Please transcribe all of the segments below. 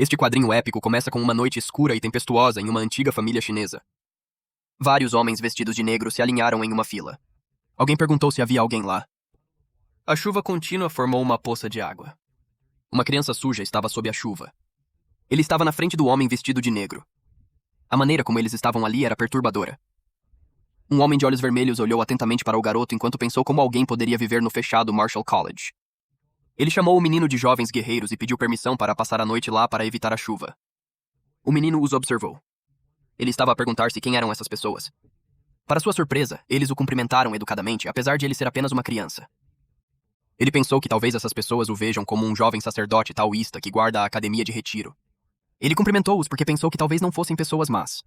Este quadrinho épico começa com uma noite escura e tempestuosa em uma antiga família chinesa. Vários homens vestidos de negro se alinharam em uma fila. Alguém perguntou se havia alguém lá. A chuva contínua formou uma poça de água. Uma criança suja estava sob a chuva. Ele estava na frente do homem vestido de negro. A maneira como eles estavam ali era perturbadora. Um homem de olhos vermelhos olhou atentamente para o garoto enquanto pensou como alguém poderia viver no fechado Marshall College. Ele chamou o menino de jovens guerreiros e pediu permissão para passar a noite lá para evitar a chuva. O menino os observou. Ele estava a perguntar-se quem eram essas pessoas. Para sua surpresa, eles o cumprimentaram educadamente, apesar de ele ser apenas uma criança. Ele pensou que talvez essas pessoas o vejam como um jovem sacerdote taoísta que guarda a academia de retiro. Ele cumprimentou-os porque pensou que talvez não fossem pessoas más.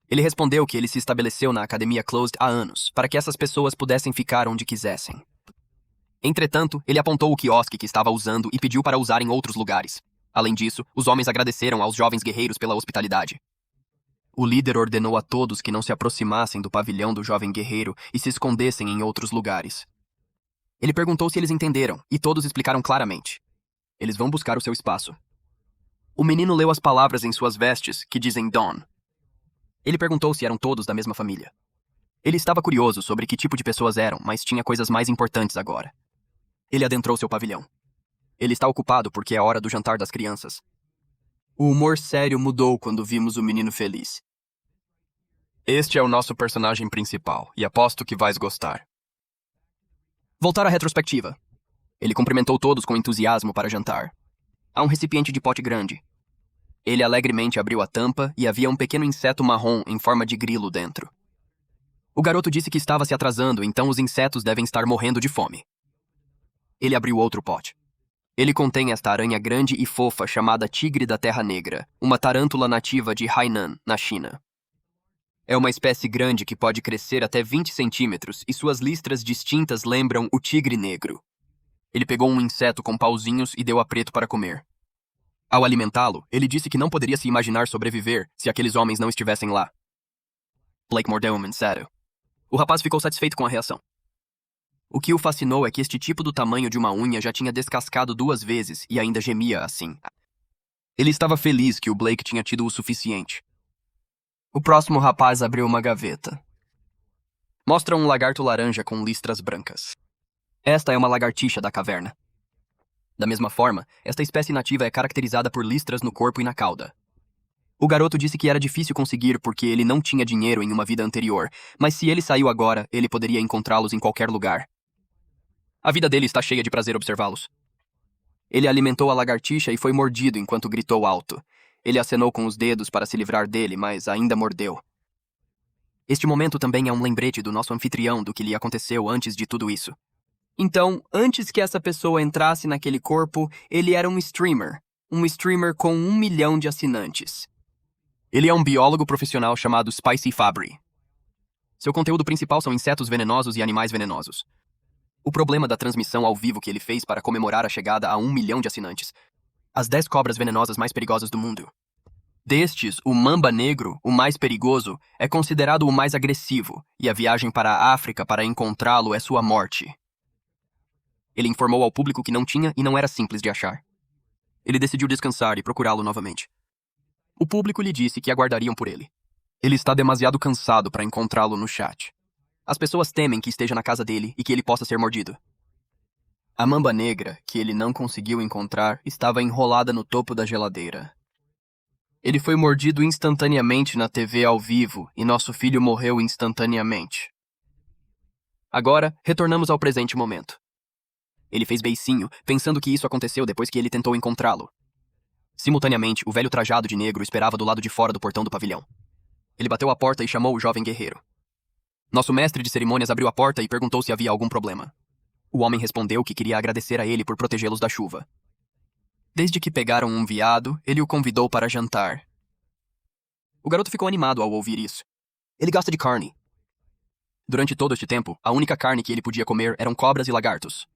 Ele respondeu que ele se estabeleceu na academia Closed há anos, para que essas pessoas pudessem ficar onde quisessem. Entretanto, ele apontou o quiosque que estava usando e pediu para usar em outros lugares. Além disso, os homens agradeceram aos jovens guerreiros pela hospitalidade. O líder ordenou a todos que não se aproximassem do pavilhão do jovem guerreiro e se escondessem em outros lugares. Ele perguntou se eles entenderam, e todos explicaram claramente. Eles vão buscar o seu espaço. O menino leu as palavras em suas vestes, que dizem Dawn. Ele perguntou se eram todos da mesma família. Ele estava curioso sobre que tipo de pessoas eram, mas tinha coisas mais importantes agora. Ele adentrou seu pavilhão. Ele está ocupado porque é hora do jantar das crianças. O humor sério mudou quando vimos o menino feliz. Este é o nosso personagem principal, e aposto que vais gostar. Voltar à retrospectiva. Ele cumprimentou todos com entusiasmo para jantar. Há um recipiente de pote grande. Ele alegremente abriu a tampa e havia um pequeno inseto marrom em forma de grilo dentro. O garoto disse que estava se atrasando, então os insetos devem estar morrendo de fome. Ele abriu outro pote. Ele contém esta aranha grande e fofa chamada tigre da Terra Negra, uma tarântula nativa de Hainan, na China. É uma espécie grande que pode crescer até 20 centímetros e suas listras distintas lembram o tigre negro. Ele pegou um inseto com pauzinhos e deu a Preto para comer. Ao alimentá-lo, ele disse que não poderia se imaginar sobreviver se aqueles homens não estivessem lá. Blake mordeu um inseto. O rapaz ficou satisfeito com a reação. O que o fascinou é que este tipo do tamanho de uma unha já tinha descascado 2 vezes e ainda gemia assim. Ele estava feliz que o Blake tinha tido o suficiente. O próximo rapaz abriu uma gaveta. Mostra um lagarto laranja com listras brancas. Esta é uma lagartixa da caverna. Da mesma forma, esta espécie nativa é caracterizada por listras no corpo e na cauda. O garoto disse que era difícil conseguir porque ele não tinha dinheiro em uma vida anterior, mas se ele saiu agora, ele poderia encontrá-los em qualquer lugar. A vida dele está cheia de prazer observá-los. Ele alimentou a lagartixa e foi mordido enquanto gritou alto. Ele acenou com os dedos para se livrar dele, mas ainda mordeu. Este momento também é um lembrete do nosso anfitrião do que lhe aconteceu antes de tudo isso. Então, antes que essa pessoa entrasse naquele corpo, ele era um streamer com 1 milhão de assinantes. Ele é um biólogo profissional chamado Spicy Fabry. Seu conteúdo principal são insetos venenosos e animais venenosos. O problema da transmissão ao vivo que ele fez para comemorar a chegada a 1 milhão de assinantes. As 10 cobras venenosas mais perigosas do mundo. Destes, o mamba negro, o mais perigoso, é considerado o mais agressivo, e a viagem para a África para encontrá-lo é sua morte. Ele informou ao público que não tinha e não era simples de achar. Ele decidiu descansar e procurá-lo novamente. O público lhe disse que aguardariam por ele. Ele está demasiado cansado para encontrá-lo no chat. As pessoas temem que esteja na casa dele e que ele possa ser mordido. A mamba negra, que ele não conseguiu encontrar, estava enrolada no topo da geladeira. Ele foi mordido instantaneamente na TV ao vivo e nosso filho morreu instantaneamente. Agora, retornamos ao presente momento. Ele fez beicinho, pensando que isso aconteceu depois que ele tentou encontrá-lo. Simultaneamente, o velho trajado de negro esperava do lado de fora do portão do pavilhão. Ele bateu a porta e chamou o jovem guerreiro. Nosso mestre de cerimônias abriu a porta e perguntou se havia algum problema. O homem respondeu que queria agradecer a ele por protegê-los da chuva. Desde que pegaram um veado, ele o convidou para jantar. O garoto ficou animado ao ouvir isso. Ele gosta de carne. Durante todo este tempo, a única carne que ele podia comer eram cobras e lagartos.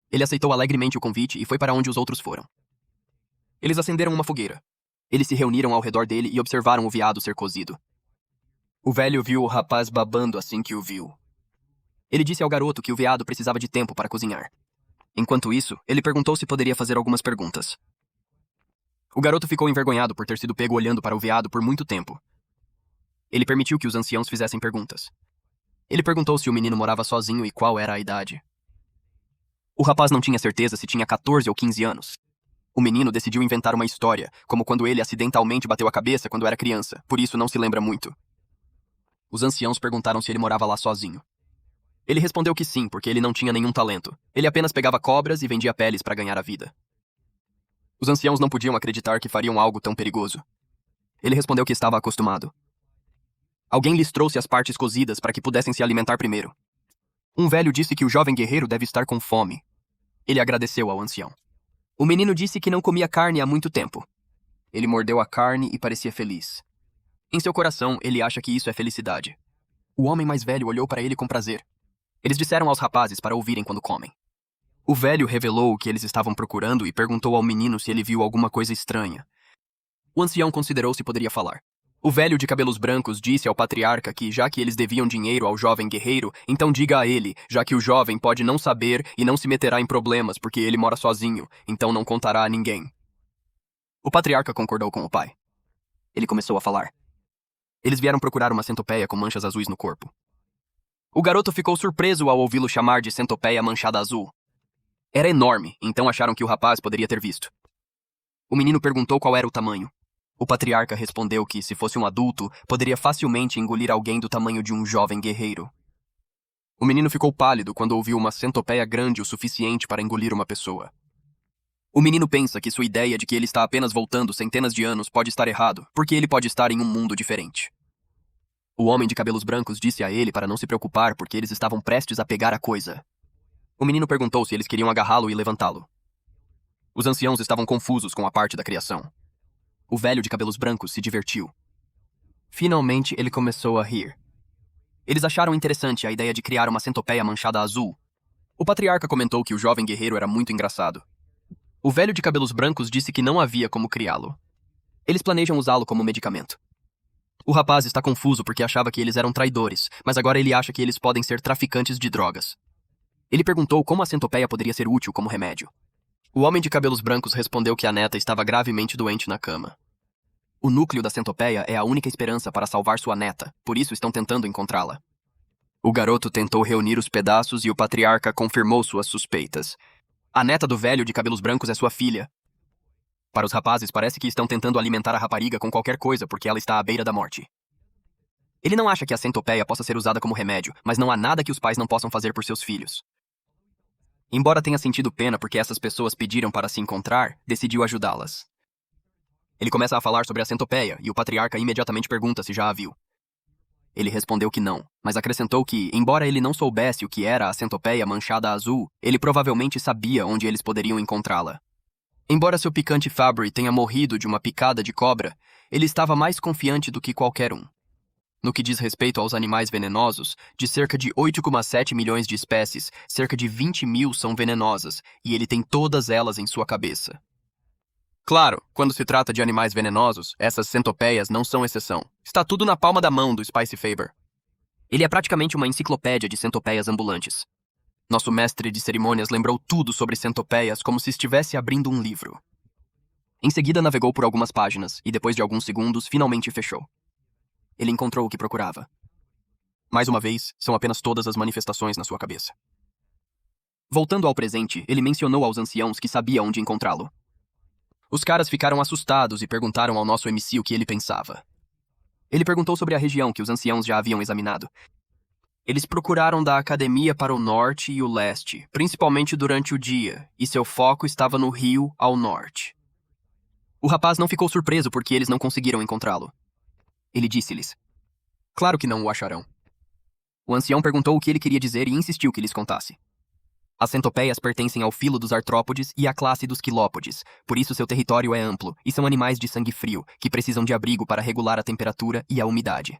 Ele aceitou alegremente o convite e foi para onde os outros foram. Eles acenderam uma fogueira. Eles se reuniram ao redor dele e observaram o veado ser cozido. O velho viu o rapaz babando assim que o viu. Ele disse ao garoto que o veado precisava de tempo para cozinhar. Enquanto isso, ele perguntou se poderia fazer algumas perguntas. O garoto ficou envergonhado por ter sido pego olhando para o veado por muito tempo. Ele permitiu que os anciãos fizessem perguntas. Ele perguntou se o menino morava sozinho e qual era a idade. O rapaz não tinha certeza se tinha 14 ou 15 anos. O menino decidiu inventar uma história, como quando ele acidentalmente bateu a cabeça quando era criança, por isso não se lembra muito. Os anciãos perguntaram se ele morava lá sozinho. Ele respondeu que sim, porque ele não tinha nenhum talento. Ele apenas pegava cobras e vendia peles para ganhar a vida. Os anciãos não podiam acreditar que fariam algo tão perigoso. Ele respondeu que estava acostumado. Alguém lhes trouxe as partes cozidas para que pudessem se alimentar primeiro. Um velho disse que o jovem guerreiro deve estar com fome. Ele agradeceu ao ancião. O menino disse que não comia carne há muito tempo. Ele mordeu a carne e parecia feliz. Em seu coração, ele acha que isso é felicidade. O homem mais velho olhou para ele com prazer. Eles disseram aos rapazes para ouvirem quando comem. O velho revelou o que eles estavam procurando e perguntou ao menino se ele viu alguma coisa estranha. O ancião considerou se poderia falar. O velho de cabelos brancos disse ao patriarca que, já que eles deviam dinheiro ao jovem guerreiro, então diga a ele, já que o jovem pode não saber e não se meterá em problemas porque ele mora sozinho, então não contará a ninguém. O patriarca concordou com o pai. Ele começou a falar. Eles vieram procurar uma centopeia com manchas azuis no corpo. O garoto ficou surpreso ao ouvi-lo chamar de centopeia manchada azul. Era enorme, então acharam que o rapaz poderia ter visto. O menino perguntou qual era o tamanho. O patriarca respondeu que, se fosse um adulto, poderia facilmente engolir alguém do tamanho de um jovem guerreiro. O menino ficou pálido quando ouviu uma centopeia grande o suficiente para engolir uma pessoa. O menino pensa que sua ideia de que ele está apenas voltando centenas de anos pode estar errado, porque ele pode estar em um mundo diferente. O homem de cabelos brancos disse a ele para não se preocupar porque eles estavam prestes a pegar a coisa. O menino perguntou se eles queriam agarrá-lo e levantá-lo. Os anciãos estavam confusos com a parte da criação. O velho de cabelos brancos se divertiu. Finalmente ele começou a rir. Eles acharam interessante a ideia de criar uma centopeia manchada azul. O patriarca comentou que o jovem guerreiro era muito engraçado. O velho de cabelos brancos disse que não havia como criá-lo. Eles planejam usá-lo como medicamento. O rapaz está confuso porque achava que eles eram traidores, mas agora ele acha que eles podem ser traficantes de drogas. Ele perguntou como a centopeia poderia ser útil como remédio. O homem de cabelos brancos respondeu que a neta estava gravemente doente na cama. O núcleo da centopeia é a única esperança para salvar sua neta, por isso estão tentando encontrá-la. O garoto tentou reunir os pedaços e o patriarca confirmou suas suspeitas. A neta do velho de cabelos brancos é sua filha. Para os rapazes, parece que estão tentando alimentar a rapariga com qualquer coisa porque ela está à beira da morte. Ele não acha que a centopeia possa ser usada como remédio, mas não há nada que os pais não possam fazer por seus filhos. Embora tenha sentido pena porque essas pessoas pediram para se encontrar, decidiu ajudá-las. Ele começa a falar sobre a centopeia e o patriarca imediatamente pergunta se já a viu. Ele respondeu que não, mas acrescentou que, embora ele não soubesse o que era a centopeia manchada azul, ele provavelmente sabia onde eles poderiam encontrá-la. Embora seu picante Fabry tenha morrido de uma picada de cobra, ele estava mais confiante do que qualquer um. No que diz respeito aos animais venenosos, de cerca de 8,7 milhões de espécies, cerca de 20 mil são venenosas, e ele tem todas elas em sua cabeça. Claro, quando se trata de animais venenosos, essas centopeias não são exceção. Está tudo na palma da mão do Spicy Faber. Ele é praticamente uma enciclopédia de centopeias ambulantes. Nosso mestre de cerimônias lembrou tudo sobre centopeias como se estivesse abrindo um livro. Em seguida navegou por algumas páginas e depois de alguns segundos finalmente fechou. Ele encontrou o que procurava. Mais uma vez, são apenas todas as manifestações na sua cabeça. Voltando ao presente, ele mencionou aos anciãos que sabia onde encontrá-lo. Os caras ficaram assustados e perguntaram ao nosso MC o que ele pensava. Ele perguntou sobre a região que os anciãos já haviam examinado. Eles procuraram da academia para o norte e o leste, principalmente durante o dia, e seu foco estava no rio ao norte. O rapaz não ficou surpreso porque eles não conseguiram encontrá-lo. Ele disse-lhes: "Claro que não o acharão." O ancião perguntou o que ele queria dizer e insistiu que lhes contasse. As centopeias pertencem ao filo dos artrópodes e à classe dos quilópodes, por isso seu território é amplo, e são animais de sangue frio, que precisam de abrigo para regular a temperatura e a umidade.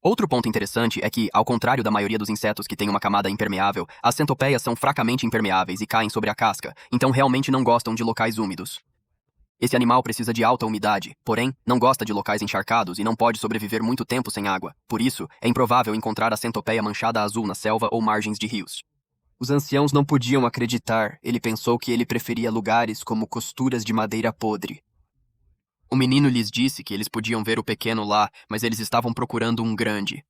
Outro ponto interessante é que, ao contrário da maioria dos insetos que têm uma camada impermeável, as centopeias são fracamente impermeáveis e caem sobre a casca, então realmente não gostam de locais úmidos. Esse animal precisa de alta umidade, porém, não gosta de locais encharcados e não pode sobreviver muito tempo sem água. Por isso, é improvável encontrar a centopeia manchada azul na selva ou margens de rios. Os anciãos não podiam acreditar. Ele pensou que ele preferia lugares como costuras de madeira podre. menino lhes disse que eles podiam ver o pequeno lá, mas eles estavam procurando um grande.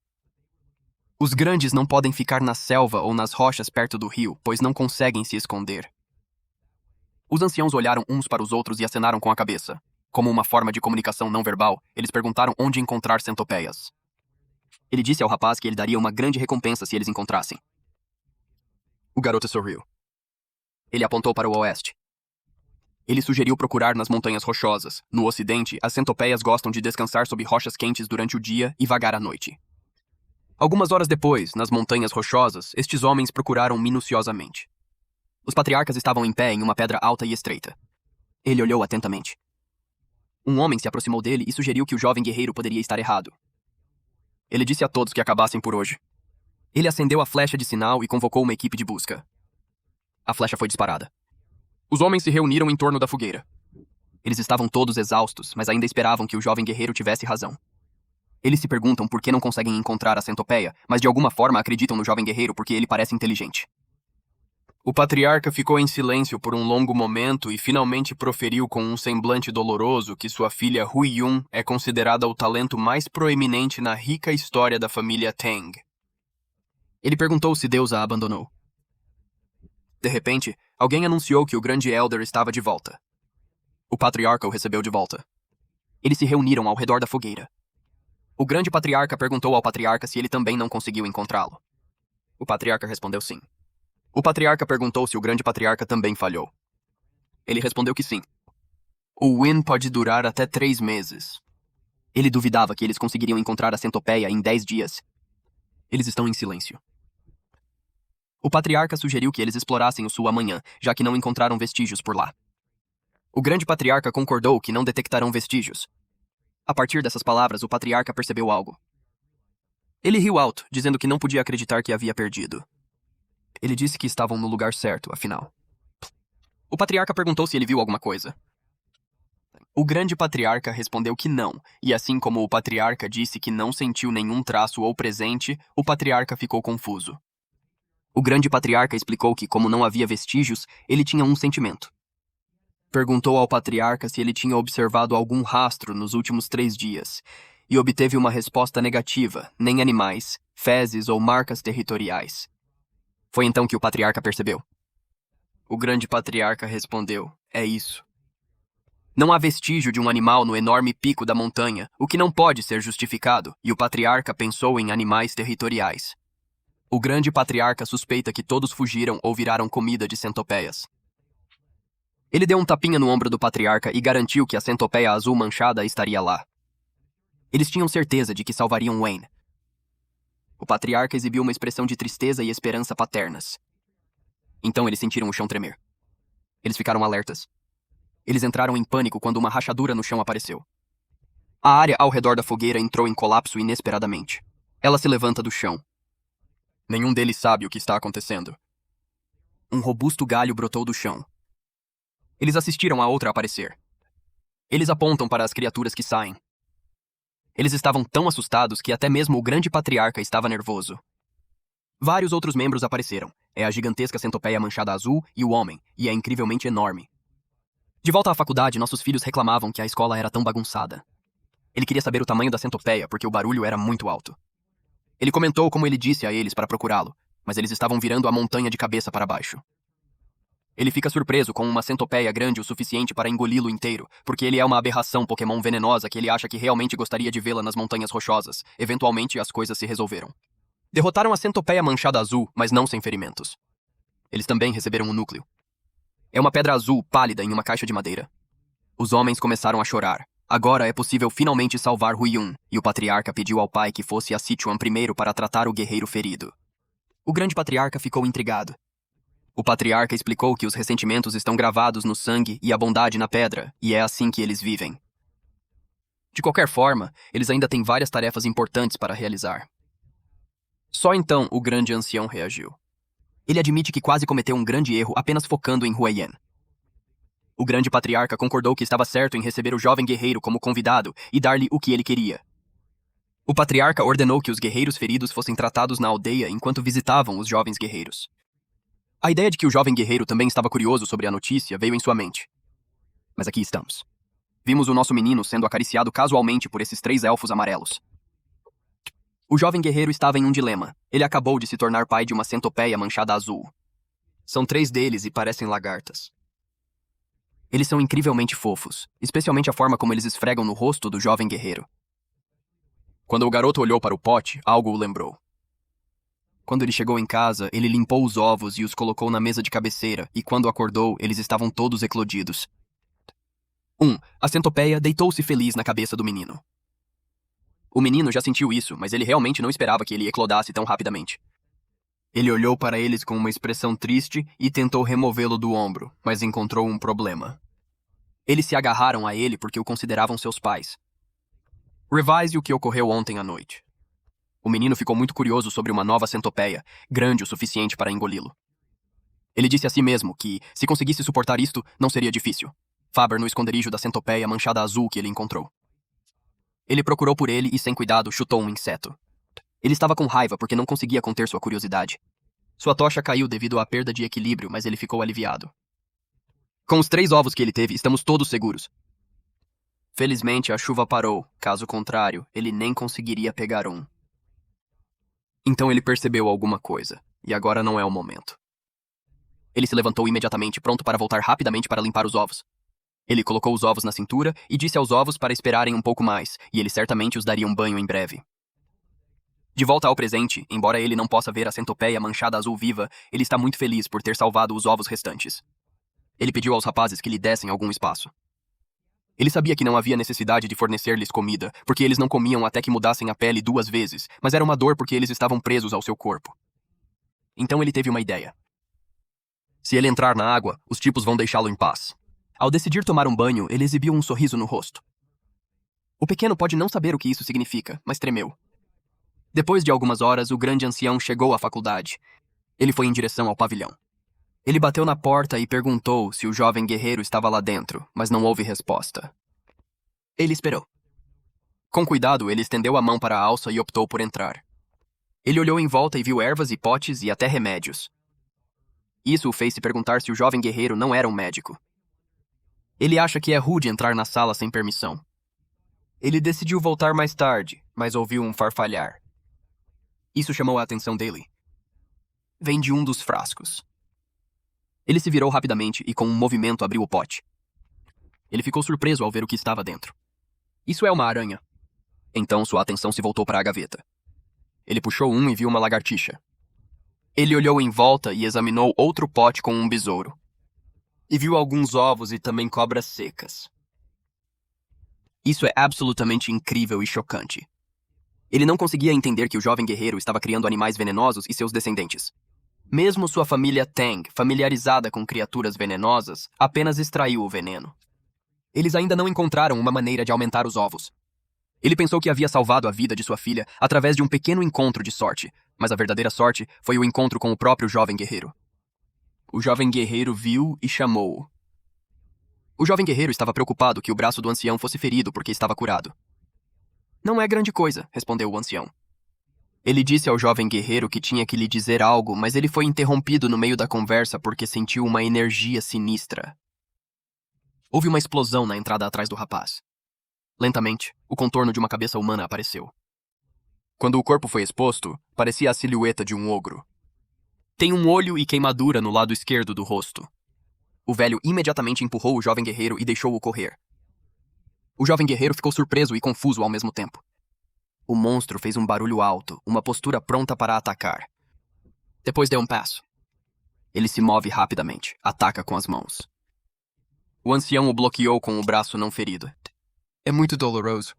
Os grandes não podem ficar na selva ou nas rochas perto do rio, pois não conseguem se esconder. Os anciãos olharam uns para os outros e acenaram com a cabeça. Como uma forma de comunicação não verbal, eles perguntaram onde encontrar centopeias. Ele disse ao rapaz que ele daria uma grande recompensa se eles encontrassem. O garoto sorriu. Ele apontou para o oeste. Ele sugeriu procurar nas montanhas rochosas. No ocidente, as centopeias gostam de descansar sob rochas quentes durante o dia e vagar à noite. Algumas horas depois, nas montanhas rochosas, estes homens procuraram minuciosamente. Os patriarcas estavam em pé em uma pedra alta e estreita. Ele olhou atentamente. Um homem se aproximou dele e sugeriu que o jovem guerreiro poderia estar errado. Ele disse a todos que acabassem por hoje. Ele acendeu a flecha de sinal e convocou uma equipe de busca. A flecha foi disparada. Os homens se reuniram em torno da fogueira. Eles estavam todos exaustos, mas ainda esperavam que o jovem guerreiro tivesse razão. Eles se perguntam por que não conseguem encontrar a centopeia, mas de alguma forma acreditam no jovem guerreiro porque ele parece inteligente. O patriarca ficou em silêncio por um longo momento e finalmente proferiu com um semblante doloroso que sua filha Hui Yun é considerada o talento mais proeminente na rica história da família Tang. Ele perguntou se Deus a abandonou. De repente, alguém anunciou que o grande Elder estava de volta. O patriarca o recebeu de volta. Eles se reuniram ao redor da fogueira. O grande patriarca perguntou ao patriarca se ele também não conseguiu encontrá-lo. O patriarca respondeu sim. O patriarca perguntou se o grande patriarca também falhou. Ele respondeu que sim. O Win pode durar até 3 meses. Ele duvidava que eles conseguiriam encontrar a centopeia em 10 dias. Eles estão em silêncio. O patriarca sugeriu que eles explorassem o sul amanhã, já que não encontraram vestígios por lá. O grande patriarca concordou que não detectarão vestígios. A partir dessas palavras, o patriarca percebeu algo. Ele riu alto, dizendo que não podia acreditar que havia perdido. Ele disse que estavam no lugar certo, afinal. O patriarca perguntou se ele viu alguma coisa. O grande patriarca respondeu que não, e assim como o patriarca disse que não sentiu nenhum traço ou presente, o patriarca ficou confuso. O grande patriarca explicou que, como não havia vestígios, ele tinha um sentimento. Perguntou ao patriarca se ele tinha observado algum rastro nos últimos 3 dias, e obteve uma resposta negativa, nem animais, fezes ou marcas territoriais. Foi então que o patriarca percebeu. O grande patriarca respondeu, é isso. Não há vestígio de um animal no enorme pico da montanha, o que não pode ser justificado, e o patriarca pensou em animais territoriais. O grande patriarca suspeita que todos fugiram ou viraram comida de centopeias. Ele deu um tapinha no ombro do patriarca e garantiu que a centopeia azul manchada estaria lá. Eles tinham certeza de que salvariam Wayne. O patriarca exibiu uma expressão de tristeza e esperança paternas. Então eles sentiram o chão tremer. Eles ficaram alertas. Eles entraram em pânico quando uma rachadura no chão apareceu. A área ao redor da fogueira entrou em colapso inesperadamente. Ela se levanta do chão. Nenhum deles sabe o que está acontecendo. Um robusto galho brotou do chão. Eles assistiram a outra aparecer. Eles apontam para as criaturas que saem. Eles estavam tão assustados que até mesmo o grande patriarca estava nervoso. Vários outros membros apareceram. É a gigantesca centopeia manchada azul e o homem, e é incrivelmente enorme. De volta à faculdade, nossos filhos reclamavam que a escola era tão bagunçada. Ele queria saber o tamanho da centopeia porque o barulho era muito alto. Ele comentou como ele disse a eles para procurá-lo, mas eles estavam virando a montanha de cabeça para baixo. Ele fica surpreso com uma centopeia grande o suficiente para engoli-lo inteiro, porque ele é uma aberração Pokémon venenosa que ele acha que realmente gostaria de vê-la nas montanhas rochosas. Eventualmente, as coisas se resolveram. Derrotaram a centopeia manchada azul, mas não sem ferimentos. Eles também receberam um núcleo. É uma pedra azul pálida em uma caixa de madeira. Os homens começaram a chorar. Agora é possível finalmente salvar Huiyun, e o patriarca pediu ao pai que fosse a Sichuan primeiro para tratar o guerreiro ferido. O grande patriarca ficou intrigado. O patriarca explicou que os ressentimentos estão gravados no sangue e a bondade na pedra, e é assim que eles vivem. De qualquer forma, eles ainda têm várias tarefas importantes para realizar. Só então o grande ancião reagiu. Ele admite que quase cometeu um grande erro apenas focando em Huaiyan. O grande patriarca concordou que estava certo em receber o jovem guerreiro como convidado e dar-lhe o que ele queria. O patriarca ordenou que os guerreiros feridos fossem tratados na aldeia enquanto visitavam os jovens guerreiros. A ideia de que o jovem guerreiro também estava curioso sobre a notícia veio em sua mente. Mas aqui estamos. Vimos o nosso menino sendo acariciado casualmente por esses 3 elfos amarelos. O jovem guerreiro estava em um dilema. Ele acabou de se tornar pai de uma centopeia manchada azul. São 3 deles e parecem lagartas. Eles são incrivelmente fofos, especialmente a forma como eles esfregam no rosto do jovem guerreiro. Quando o garoto olhou para o pote, algo o lembrou. Quando ele chegou em casa, ele limpou os ovos e os colocou na mesa de cabeceira, e quando acordou, eles estavam todos eclodidos. A centopeia deitou-se feliz na cabeça do menino. O menino já sentiu isso, mas ele realmente não esperava que ele eclodasse tão rapidamente. Ele olhou para eles com uma expressão triste e tentou removê-lo do ombro, mas encontrou um problema. Eles se agarraram a ele porque o consideravam seus pais. Revise o que ocorreu ontem à noite. O menino ficou muito curioso sobre uma nova centopeia, grande o suficiente para engoli-lo. Ele disse a si mesmo que, se conseguisse suportar isto, não seria difícil. Faber no esconderijo da centopeia manchada azul que ele encontrou. Ele procurou por ele e, sem cuidado, chutou um inseto. Ele estava com raiva porque não conseguia conter sua curiosidade. Sua tocha caiu devido à perda de equilíbrio, mas ele ficou aliviado. Com os 3 ovos que ele teve, estamos todos seguros. Felizmente, a chuva parou. Caso contrário, ele nem conseguiria pegar um. Então ele percebeu alguma coisa, e agora não é o momento. Ele se levantou imediatamente, pronto para voltar rapidamente para limpar os ovos. Ele colocou os ovos na cintura e disse aos ovos para esperarem um pouco mais, e ele certamente os daria um banho em breve. De volta ao presente, embora ele não possa ver a centopeia manchada azul viva, ele está muito feliz por ter salvado os ovos restantes. Ele pediu aos rapazes que lhe dessem algum espaço. Ele sabia que não havia necessidade de fornecer-lhes comida, porque eles não comiam até que mudassem a pele 2 vezes, mas era uma dor porque eles estavam presos ao seu corpo. Então ele teve uma ideia. Se ele entrar na água, os tipos vão deixá-lo em paz. Ao decidir tomar um banho, ele exibiu um sorriso no rosto. O pequeno pode não saber o que isso significa, mas tremeu. Depois de algumas horas, o grande ancião chegou à faculdade. Ele foi em direção ao pavilhão. Ele bateu na porta e perguntou se o jovem guerreiro estava lá dentro, mas não houve resposta. Ele esperou. Com cuidado, ele estendeu a mão para a alça e optou por entrar. Ele olhou em volta e viu ervas e potes e até remédios. Isso o fez se perguntar se o jovem guerreiro não era um médico. Ele acha que é rude entrar na sala sem permissão. Ele decidiu voltar mais tarde, mas ouviu um farfalhar. Isso chamou a atenção dele. Vem de um dos frascos. Ele se virou rapidamente e, com um movimento, abriu o pote. Ele ficou surpreso ao ver o que estava dentro. Isso é uma aranha. Então sua atenção se voltou para a gaveta. Ele puxou um e viu uma lagartixa. Ele olhou em volta e examinou outro pote com um besouro. E viu alguns ovos e também cobras secas. Isso é absolutamente incrível e chocante. Ele não conseguia entender que o jovem guerreiro estava criando animais venenosos e seus descendentes. Mesmo sua família Tang, familiarizada com criaturas venenosas, apenas extraiu o veneno. Eles ainda não encontraram uma maneira de aumentar os ovos. Ele pensou que havia salvado a vida de sua filha através de um pequeno encontro de sorte, mas a verdadeira sorte foi o encontro com o próprio jovem guerreiro. O jovem guerreiro viu e chamou-o. O jovem guerreiro estava preocupado que o braço do ancião fosse ferido porque estava curado. Não é grande coisa, respondeu o ancião. Ele disse ao jovem guerreiro que tinha que lhe dizer algo, mas ele foi interrompido no meio da conversa porque sentiu uma energia sinistra. Houve uma explosão na entrada atrás do rapaz. Lentamente, o contorno de uma cabeça humana apareceu. Quando o corpo foi exposto, parecia a silhueta de um ogro. Tem um olho e queimadura no lado esquerdo do rosto. O velho imediatamente empurrou o jovem guerreiro e deixou-o correr. O jovem guerreiro ficou surpreso e confuso ao mesmo tempo. O monstro fez um barulho alto, uma postura pronta para atacar. Depois deu um passo. Ele se move rapidamente, ataca com as mãos. O ancião o bloqueou com o braço não ferido. É muito doloroso.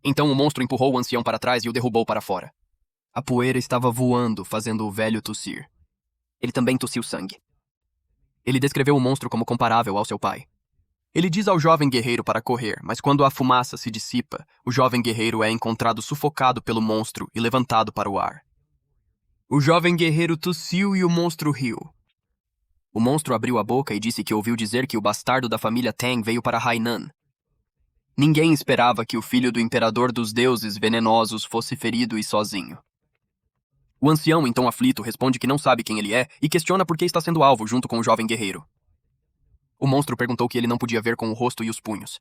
Então o monstro empurrou o ancião para trás e o derrubou para fora. A poeira estava voando, fazendo o velho tossir. Ele também tossiu sangue. Ele descreveu o monstro como comparável ao seu pai. Ele diz ao jovem guerreiro para correr, mas quando a fumaça se dissipa, o jovem guerreiro é encontrado sufocado pelo monstro e levantado para o ar. O jovem guerreiro tossiu e o monstro riu. O monstro abriu a boca e disse que ouviu dizer que o bastardo da família Tang veio para Hainan. Ninguém esperava que o filho do imperador dos deuses venenosos fosse ferido e sozinho. O ancião, então aflito, responde que não sabe quem ele é e questiona por que está sendo alvo junto com o jovem guerreiro. O monstro perguntou que ele não podia ver com o rosto e os punhos.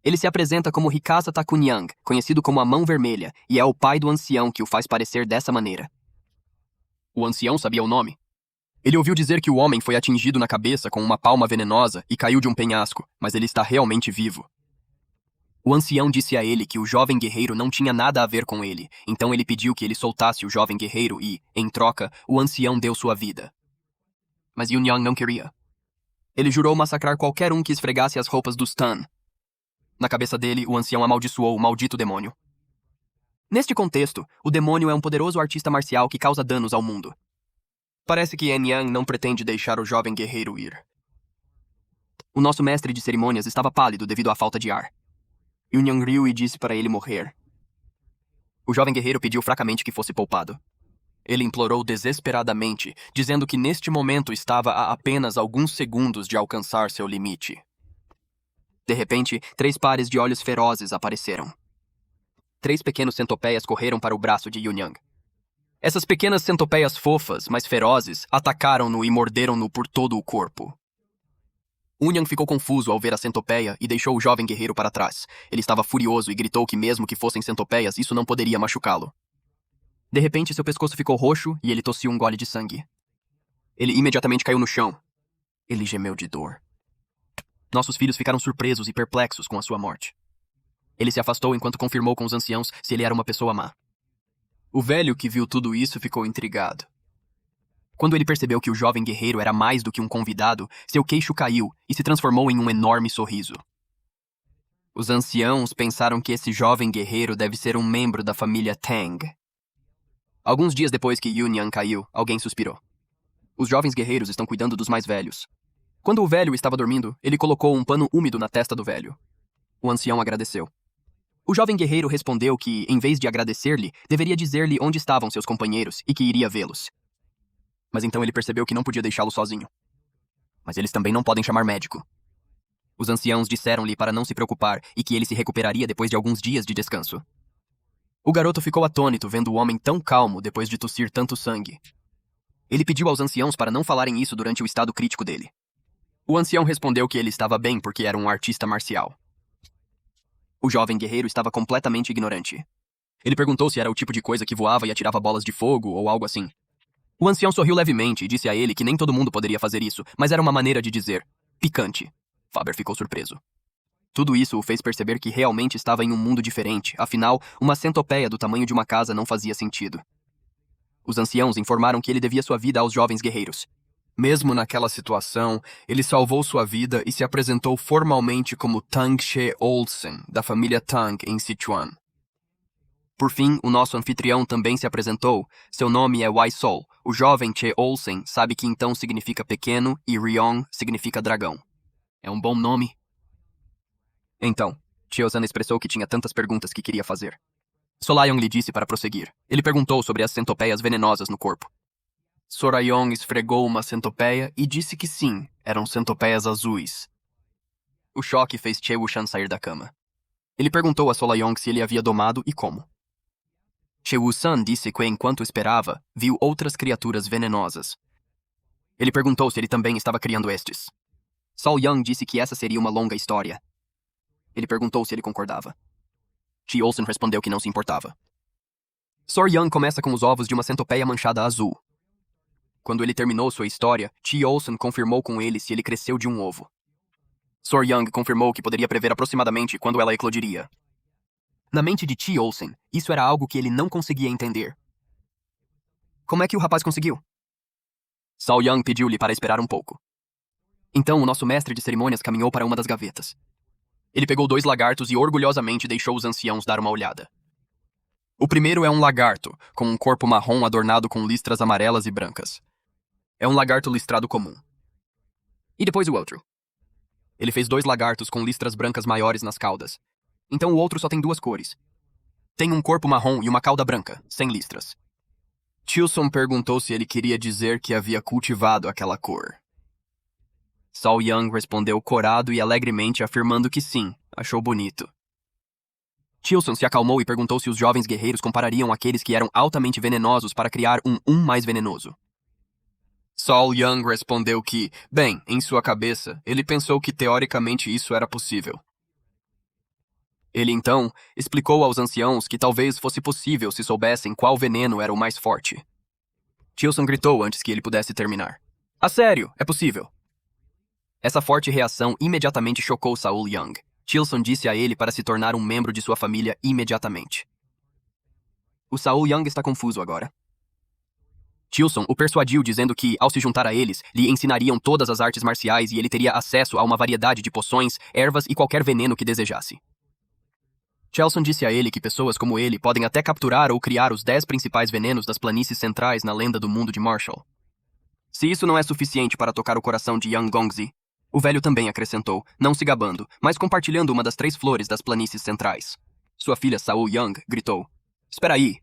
Ele se apresenta como Hikasa Takunyang, conhecido como a Mão Vermelha, e é o pai do ancião que o faz parecer dessa maneira. O ancião sabia o nome. Ele ouviu dizer que o homem foi atingido na cabeça com uma palma venenosa e caiu de um penhasco, mas ele está realmente vivo. O ancião disse a ele que o jovem guerreiro não tinha nada a ver com ele, então ele pediu que ele soltasse o jovem guerreiro e, em troca, o ancião deu sua vida. Mas Yunyang não queria. Ele jurou massacrar qualquer um que esfregasse as roupas dos Tan. Na cabeça dele, o ancião amaldiçoou o maldito demônio. Neste contexto, o demônio é um poderoso artista marcial que causa danos ao mundo. Parece que Enyang não pretende deixar o jovem guerreiro ir. O nosso mestre de cerimônias estava pálido devido à falta de ar. Yunyang riu e disse para ele morrer. O jovem guerreiro pediu fracamente que fosse poupado. Ele implorou desesperadamente, dizendo que neste momento estava a apenas alguns segundos de alcançar seu limite. De repente, 3 pares de olhos ferozes apareceram. 3 pequenos centopeias correram para o braço de Yunyang. Essas pequenas centopeias fofas, mas ferozes, atacaram-no e morderam-no por todo o corpo. Yunyang ficou confuso ao ver a centopeia e deixou o jovem guerreiro para trás. Ele estava furioso e gritou que mesmo que fossem centopeias, isso não poderia machucá-lo. De repente, seu pescoço ficou roxo e ele tossiu um gole de sangue. Ele imediatamente caiu no chão. Ele gemeu de dor. Nossos filhos ficaram surpresos e perplexos com a sua morte. Ele se afastou enquanto confirmou com os anciãos se ele era uma pessoa má. O velho que viu tudo isso ficou intrigado. Quando ele percebeu que o jovem guerreiro era mais do que um convidado, seu queixo caiu e se transformou em um enorme sorriso. Os anciãos pensaram que esse jovem guerreiro deve ser um membro da família Tang. Alguns dias depois que Yunyang caiu, alguém suspirou. Os jovens guerreiros estão cuidando dos mais velhos. Quando o velho estava dormindo, ele colocou um pano úmido na testa do velho. O ancião agradeceu. O jovem guerreiro respondeu que, em vez de agradecer-lhe, deveria dizer-lhe onde estavam seus companheiros e que iria vê-los. Mas então ele percebeu que não podia deixá-lo sozinho. Mas eles também não podem chamar médico. Os anciãos disseram-lhe para não se preocupar e que ele se recuperaria depois de alguns dias de descanso. O garoto ficou atônito vendo o homem tão calmo depois de tossir tanto sangue. Ele pediu aos anciãos para não falarem isso durante o estado crítico dele. O ancião respondeu que ele estava bem porque era um artista marcial. O jovem guerreiro estava completamente ignorante. Ele perguntou se era o tipo de coisa que voava e atirava bolas de fogo ou algo assim. O ancião sorriu levemente e disse a ele que nem todo mundo poderia fazer isso, mas era uma maneira de dizer picante. Faber ficou surpreso. Tudo isso o fez perceber que realmente estava em um mundo diferente, afinal, uma centopeia do tamanho de uma casa não fazia sentido. Os anciãos informaram que ele devia sua vida aos jovens guerreiros. Mesmo naquela situação, ele salvou sua vida e se apresentou formalmente como Tang She Olsen, da família Tang, em Sichuan. Por fim, o nosso anfitrião também se apresentou. Seu nome é Wai Sol. O jovem Che Olsen sabe que então significa pequeno e Ryong significa dragão. É um bom nome. Então, Cheosan expressou que tinha tantas perguntas que queria fazer. Solayong lhe disse para prosseguir. Ele perguntou sobre as centopeias venenosas no corpo. Sorayong esfregou uma centopeia e disse que sim, eram centopeias azuis. O choque fez Che Wuxian sair da cama. Ele perguntou a Solayong se ele havia domado e como. Che Wuxian disse que, enquanto esperava, viu outras criaturas venenosas. Ele perguntou se ele também estava criando estes. Sol Yang disse que essa seria uma longa história. Ele perguntou se ele concordava. Chi Olsen respondeu que não se importava. Sor Yang começa com os ovos de uma centopeia manchada azul. Quando ele terminou sua história, Chi Olsen confirmou com ele se ele cresceu de um ovo. Sor Yang confirmou que poderia prever aproximadamente quando ela eclodiria. Na mente de Chi Olsen, isso era algo que ele não conseguia entender. Como é que o rapaz conseguiu? Sao Yang pediu-lhe para esperar um pouco. Então o nosso mestre de cerimônias caminhou para uma das gavetas. Ele pegou 2 lagartos e orgulhosamente deixou os anciãos dar uma olhada. O primeiro é um lagarto, com um corpo marrom adornado com listras amarelas e brancas. É um lagarto listrado comum. E depois o outro. Ele fez 2 lagartos com listras brancas maiores nas caudas. Então o outro só tem 2 cores. Tem um corpo marrom e uma cauda branca, sem listras. Tilson perguntou se ele queria dizer que havia cultivado aquela cor. Sao Yang respondeu corado e alegremente afirmando que sim, achou bonito. Tilson se acalmou e perguntou se os jovens guerreiros comparariam aqueles que eram altamente venenosos para criar um mais venenoso. Sol Yang respondeu que, bem, em sua cabeça, ele pensou que teoricamente isso era possível. Ele, então, explicou aos anciãos que talvez fosse possível se soubessem qual veneno era o mais forte. Tilson gritou antes que ele pudesse terminar. A sério, é possível. Essa forte reação imediatamente chocou Saul Young. Tilson disse a ele para se tornar um membro de sua família imediatamente. O Saul Young está confuso agora. Tilson o persuadiu dizendo que, ao se juntar a eles, lhe ensinariam todas as artes marciais e ele teria acesso a uma variedade de poções, ervas e qualquer veneno que desejasse. Chelson disse a ele que pessoas como ele podem até capturar ou criar os 10 principais venenos das planícies centrais na lenda do mundo de Marshall. Se isso não é suficiente para tocar o coração de Yang Gongzi, o velho também acrescentou, não se gabando, mas compartilhando uma das 3 flores das planícies centrais. Sua filha Saul Young gritou, espera aí.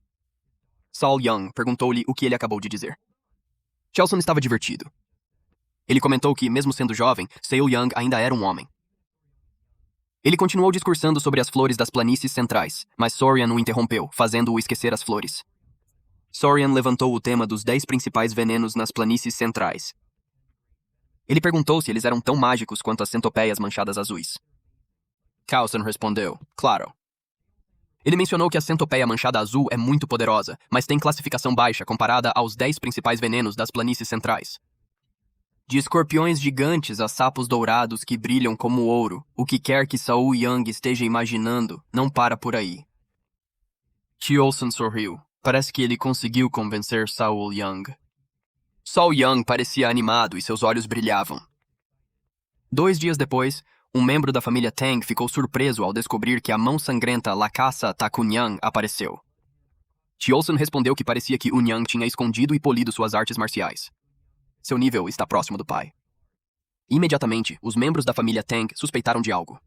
Saul Young perguntou-lhe o que ele acabou de dizer. Chelson estava divertido. Ele comentou que, mesmo sendo jovem, Saul Young ainda era um homem. Ele continuou discursando sobre as flores das planícies centrais, mas Sorian o interrompeu, fazendo-o esquecer as flores. Sorian levantou o tema dos 10 principais venenos nas planícies centrais. Ele perguntou se eles eram tão mágicos quanto as centopeias manchadas azuis. Carlson respondeu, claro. Ele mencionou que a centopeia manchada azul é muito poderosa, mas tem classificação baixa comparada aos 10 principais venenos das planícies centrais. De escorpiões gigantes a sapos dourados que brilham como ouro, o que quer que Saul Young esteja imaginando, não para por aí. Chelson sorriu. Parece que ele conseguiu convencer Saul Young. Saul Young parecia animado e seus olhos brilhavam. 2 dias depois, um membro da família Tang ficou surpreso ao descobrir que a mão sangrenta Lakasa Takunyang apareceu. Chelson respondeu que parecia que Unyang tinha escondido e polido suas artes marciais. Seu nível está próximo do pai. Imediatamente, os membros da família Tang suspeitaram de algo.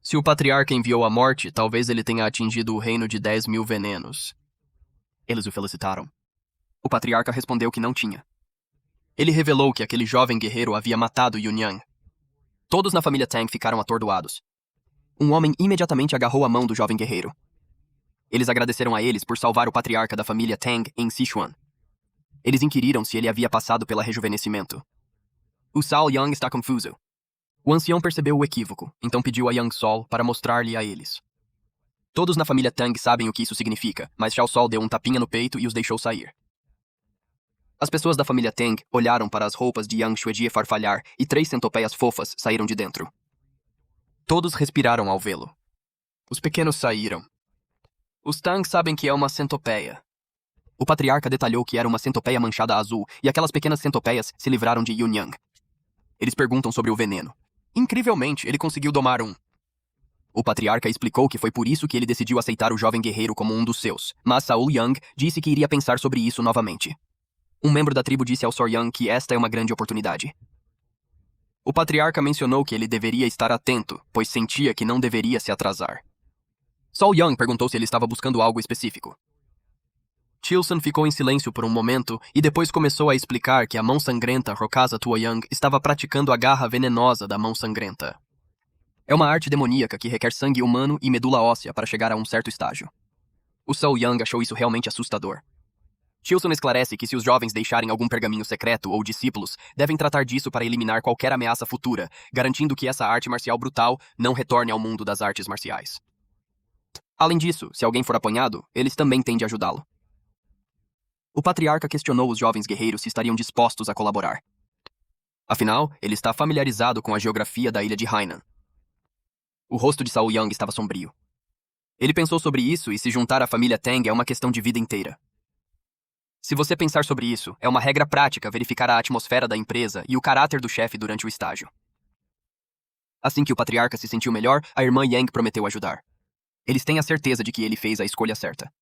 Se o patriarca enviou a morte, talvez ele tenha atingido o reino de 10.000 venenos. Eles o felicitaram. O patriarca respondeu que não tinha. Ele revelou que aquele jovem guerreiro havia matado Yunyang. Todos na família Tang ficaram atordoados. Um homem imediatamente agarrou a mão do jovem guerreiro. Eles agradeceram a eles por salvar o patriarca da família Tang em Sichuan. Eles inquiriram se ele havia passado pela rejuvenescimento. O Saul Young está confuso. O ancião percebeu o equívoco, então pediu a Yang Sol para mostrar-lhe a eles. Todos na família Tang sabem o que isso significa, mas Xiao Sol deu um tapinha no peito e os deixou sair. As pessoas da família Tang olharam para as roupas de Yang Xuejie farfalhar e 3 centopeias fofas saíram de dentro. Todos respiraram ao vê-lo. Os pequenos saíram. Os Tang sabem que é uma centopeia. O patriarca detalhou que era uma centopeia manchada azul e aquelas pequenas centopeias se livraram de Yunyang. Eles perguntam sobre o veneno. Incrivelmente, ele conseguiu domar um. O patriarca explicou que foi por isso que ele decidiu aceitar o jovem guerreiro como um dos seus, mas Saul Young disse que iria pensar sobre isso novamente. Um membro da tribo disse ao Sor Young que esta é uma grande oportunidade. O patriarca mencionou que ele deveria estar atento, pois sentia que não deveria se atrasar. Saul Young perguntou se ele estava buscando algo específico. Chelson ficou em silêncio por um momento e depois começou a explicar que a mão sangrenta Rokasa Tuoyang estava praticando a garra venenosa da mão sangrenta. É uma arte demoníaca que requer sangue humano e medula óssea para chegar a um certo estágio. O Saul Young achou isso realmente assustador. Chelson esclarece que se os jovens deixarem algum pergaminho secreto ou discípulos, devem tratar disso para eliminar qualquer ameaça futura, garantindo que essa arte marcial brutal não retorne ao mundo das artes marciais. Além disso, se alguém for apanhado, eles também têm de ajudá-lo. O patriarca questionou os jovens guerreiros se estariam dispostos a colaborar. Afinal, ele está familiarizado com a geografia da ilha de Hainan. O rosto de Saul Young estava sombrio. Ele pensou sobre isso e se juntar à família Tang é uma questão de vida inteira. Se você pensar sobre isso, é uma regra prática verificar a atmosfera da empresa e o caráter do chefe durante o estágio. Assim que o patriarca se sentiu melhor, a irmã Yang prometeu ajudar. Eles têm a certeza de que ele fez a escolha certa.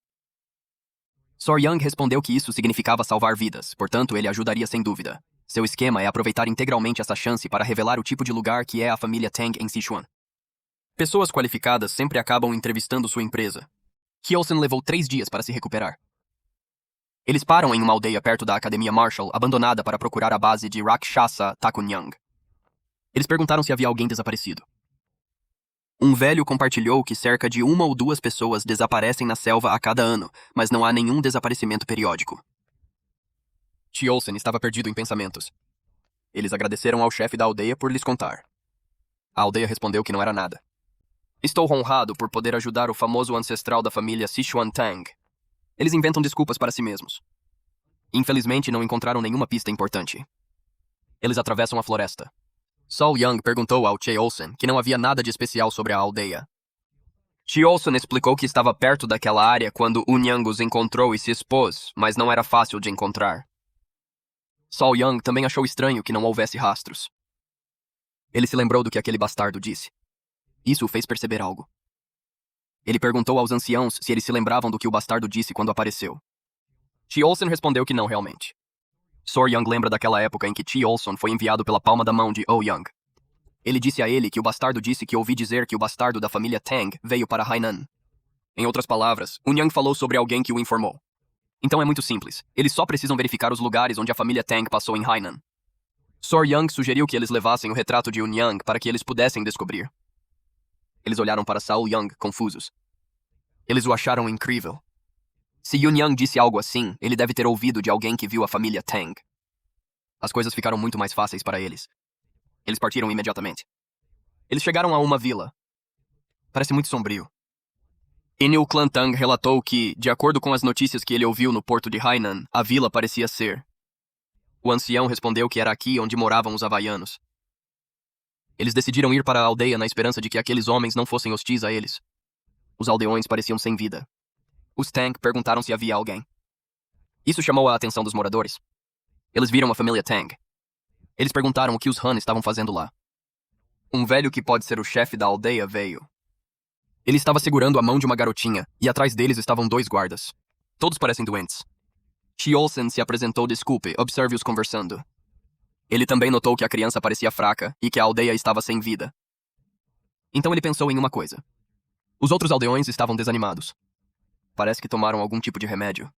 Sor Young respondeu que isso significava salvar vidas, portanto ele ajudaria sem dúvida. Seu esquema é aproveitar integralmente essa chance para revelar o tipo de lugar que é a família Tang em Sichuan. Pessoas qualificadas sempre acabam entrevistando sua empresa. Chelson levou 3 dias para se recuperar. Eles param em uma aldeia perto da Academia Marshall, abandonada para procurar a base de Rakshasa Takunyang. Eles perguntaram se havia alguém desaparecido. Um velho compartilhou que cerca de 1 ou 2 pessoas desaparecem na selva a cada ano, mas não há nenhum desaparecimento periódico. Chelson estava perdido em pensamentos. Eles agradeceram ao chefe da aldeia por lhes contar. A aldeia respondeu que não era nada. Estou honrado por poder ajudar o famoso ancestral da família Sichuan Tang. Eles inventam desculpas para si mesmos. Infelizmente, não encontraram nenhuma pista importante. Eles atravessam a floresta. Sol Young perguntou ao Che Olsen que não havia nada de especial sobre a aldeia. Che Olsen explicou que estava perto daquela área quando Unyang os encontrou e se expôs, mas não era fácil de encontrar. Sol Young também achou estranho que não houvesse rastros. Ele se lembrou do que aquele bastardo disse. Isso o fez perceber algo. Ele perguntou aos anciãos se eles se lembravam do que o bastardo disse quando apareceu. Che Olsen respondeu que não realmente. Sor Young lembra daquela época em que Che Olsen foi enviado pela palma da mão de Oh Young. Ele disse a ele que o bastardo disse que ouvi dizer que o bastardo da família Tang veio para Hainan. Em outras palavras, Unyang falou sobre alguém que o informou. Então é muito simples. Eles só precisam verificar os lugares onde a família Tang passou em Hainan. Sor Young sugeriu que eles levassem o retrato de Unyang para que eles pudessem descobrir. Eles olharam para Saul Young, confusos. Eles o acharam incrível. Se Unyang disse algo assim, ele deve ter ouvido de alguém que viu a família Tang. As coisas ficaram muito mais fáceis para eles. Eles partiram imediatamente. Eles chegaram a uma vila. Parece muito sombrio. E o clã Tang relatou que, de acordo com as notícias que ele ouviu no porto de Hainan, a vila parecia ser. O ancião respondeu que era aqui onde moravam os havaianos. Eles decidiram ir para a aldeia na esperança de que aqueles homens não fossem hostis a eles. Os aldeões pareciam sem vida. Os Tang perguntaram se havia alguém. Isso chamou a atenção dos moradores. Eles viram a família Tang. Eles perguntaram o que os Han estavam fazendo lá. Um velho que pode ser o chefe da aldeia veio. Ele estava segurando a mão de uma garotinha, e atrás deles estavam 2 guardas. Todos parecem doentes. Che Olsen se apresentou. Desculpe, observe-os conversando. Ele também notou que a criança parecia fraca e que a aldeia estava sem vida. Então ele pensou em uma coisa. Os outros aldeões estavam desanimados. Parece que tomaram algum tipo de remédio.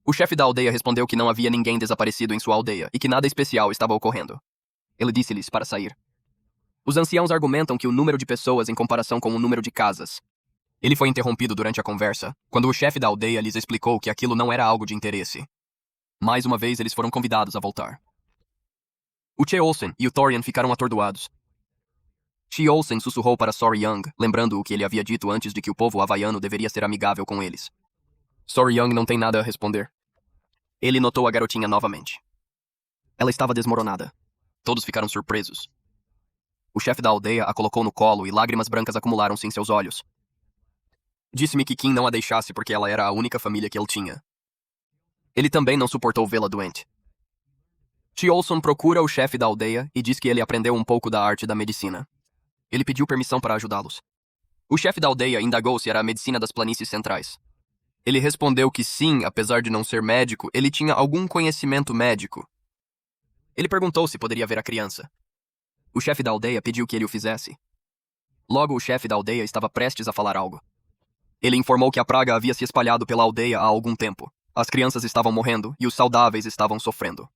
O chefe da aldeia respondeu que não havia ninguém desaparecido em sua aldeia e que nada especial estava ocorrendo. Ele disse-lhes para sair. Os anciãos argumentam que o número de pessoas em comparação com o número de casas. Ele foi interrompido durante a conversa, quando o chefe da aldeia lhes explicou que aquilo não era algo de interesse. Mais uma vez, eles foram convidados a voltar. O Che Olsen e o Thorian ficaram atordoados. Che Olsen sussurrou para Sor Young, lembrando o que ele havia dito antes de que o povo havaiano deveria ser amigável com eles. Sor Young não tem nada a responder. Ele notou a garotinha novamente. Ela estava desmoronada. Todos ficaram surpresos. O chefe da aldeia a colocou no colo e lágrimas brancas acumularam-se em seus olhos. Disse-me que Kim não a deixasse porque ela era a única família que ele tinha. Ele também não suportou vê-la doente. Che Olsen procura o chefe da aldeia e diz que ele aprendeu um pouco da arte da medicina. Ele pediu permissão para ajudá-los. O chefe da aldeia indagou se era a medicina das planícies centrais. Ele respondeu que sim, apesar de não ser médico, ele tinha algum conhecimento médico. Ele perguntou se poderia ver a criança. O chefe da aldeia pediu que ele o fizesse. Logo, o chefe da aldeia estava prestes a falar algo. Ele informou que a praga havia se espalhado pela aldeia há algum tempo. As crianças estavam morrendo e os saudáveis estavam sofrendo.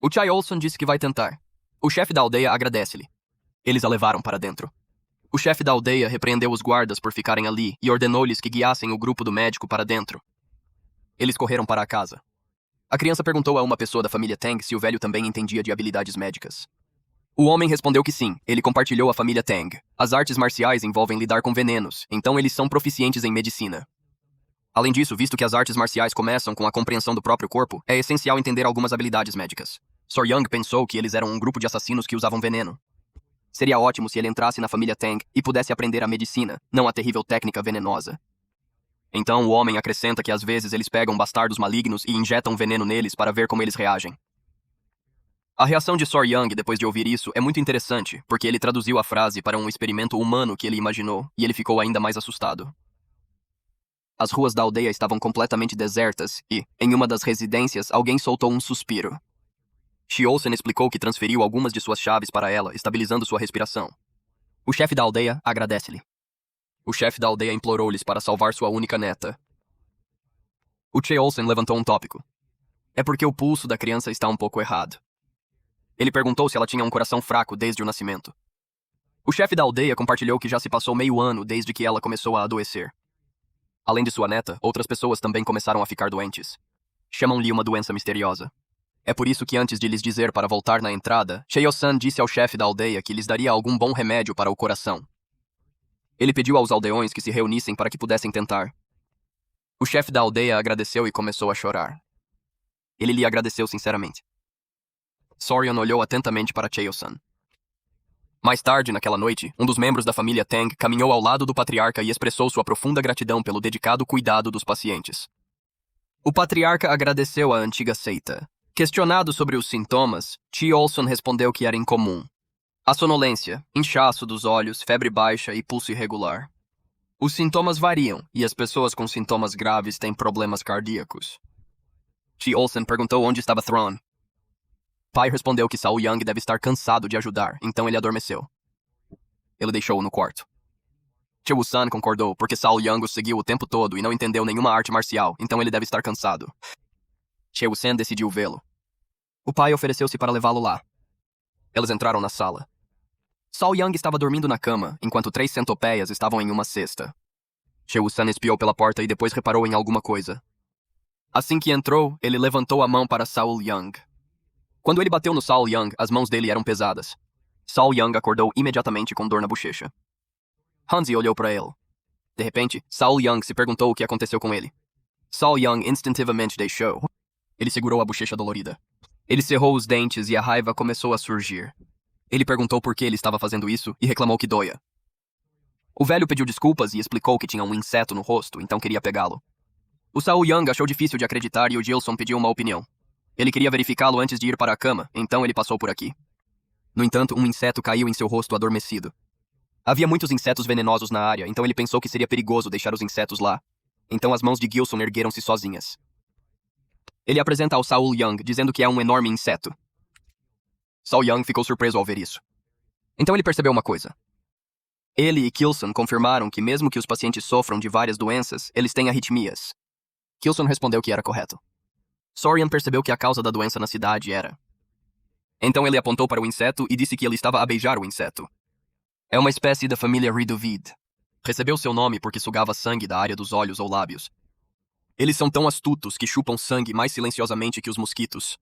O Che Olsen disse que vai tentar. O chefe da aldeia agradece-lhe. Eles a levaram para dentro. O chefe da aldeia repreendeu os guardas por ficarem ali e ordenou-lhes que guiassem o grupo do médico para dentro. Eles correram para a casa. A criança perguntou a uma pessoa da família Tang se o velho também entendia de habilidades médicas. O homem respondeu que sim, ele compartilhou a família Tang. As artes marciais envolvem lidar com venenos, então eles são proficientes em medicina. Além disso, visto que as artes marciais começam com a compreensão do próprio corpo, é essencial entender algumas habilidades médicas. Sor Young pensou que eles eram um grupo de assassinos que usavam veneno. Seria ótimo se ele entrasse na família Tang e pudesse aprender a medicina, não a terrível técnica venenosa. Então o homem acrescenta que às vezes eles pegam bastardos malignos e injetam veneno neles para ver como eles reagem. A reação de Sor Young depois de ouvir isso é muito interessante, porque ele traduziu a frase para um experimento humano que ele imaginou, e ele ficou ainda mais assustado. As ruas da aldeia estavam completamente desertas e, em uma das residências, alguém soltou um suspiro. Che Olsen explicou que transferiu algumas de suas chaves para ela, estabilizando sua respiração. O chefe da aldeia agradece-lhe. O chefe da aldeia implorou-lhes para salvar sua única neta. O Che Olsen levantou um tópico. É porque o pulso da criança está um pouco errado. Ele perguntou se ela tinha um coração fraco desde o nascimento. O chefe da aldeia compartilhou que já se passou meio ano desde que ela começou a adoecer. Além de sua neta, outras pessoas também começaram a ficar doentes. Chamam-lhe uma doença misteriosa. É por isso que antes de lhes dizer para voltar na entrada, Cheio-san disse ao chefe da aldeia que lhes daria algum bom remédio para o coração. Ele pediu aos aldeões que se reunissem para que pudessem tentar. O chefe da aldeia agradeceu e começou a chorar. Ele lhe agradeceu sinceramente. Sorian olhou atentamente para Cheosan. Mais tarde, naquela noite, um dos membros da família Tang caminhou ao lado do patriarca e expressou sua profunda gratidão pelo dedicado cuidado dos pacientes. O patriarca agradeceu à antiga seita. Questionado sobre os sintomas, Chi Olson respondeu que era incomum. A sonolência, inchaço dos olhos, febre baixa e pulso irregular. Os sintomas variam, e as pessoas com sintomas graves têm problemas cardíacos. Chi Olson perguntou onde estava Thrawn. Pai respondeu que Sao Yang deve estar cansado de ajudar, então ele adormeceu. Ele deixou-o no quarto. Chewu-san concordou, porque Sao Yang o seguiu o tempo todo e não entendeu nenhuma arte marcial, então ele deve estar cansado. Chewu-san decidiu vê-lo. O pai ofereceu-se para levá-lo lá. Eles entraram na sala. Sao Yang estava dormindo na cama, enquanto 3 centopeias estavam em uma cesta. Chewu-san espiou pela porta e depois reparou em alguma coisa. Assim que entrou, ele levantou a mão para Sao Yang. Quando ele bateu no Sao Yang, as mãos dele eram pesadas. Sao Yang acordou imediatamente com dor na bochecha. Hanzi olhou para ele. De repente, Sao Yang se perguntou o que aconteceu com ele. Sao Yang instintivamente deixou. Ele segurou a bochecha dolorida. Ele cerrou os dentes e a raiva começou a surgir. Ele perguntou por que ele estava fazendo isso e reclamou que doia. O velho pediu desculpas e explicou que tinha um inseto no rosto, então queria pegá-lo. O Sao Yang achou difícil de acreditar e o Gilson pediu uma opinião. Ele queria verificá-lo antes de ir para a cama, então ele passou por aqui. No entanto, um inseto caiu em seu rosto adormecido. Havia muitos insetos venenosos na área, então ele pensou que seria perigoso deixar os insetos lá. Então as mãos de Gilson ergueram-se sozinhas. Ele apresenta ao Sao Yang, dizendo que é um enorme inseto. Sao Yang ficou surpreso ao ver isso. Então ele percebeu uma coisa. Ele e Gilson confirmaram que mesmo que os pacientes sofram de várias doenças, eles têm arritmias. Gilson respondeu que era correto. Sorian percebeu que a causa da doença na cidade era. Então ele apontou para o inseto e disse que ele estava a beijar o inseto. É uma espécie da família Ridovid. Recebeu seu nome porque sugava sangue da área dos olhos ou lábios. Eles são tão astutos que chupam sangue mais silenciosamente que os mosquitos.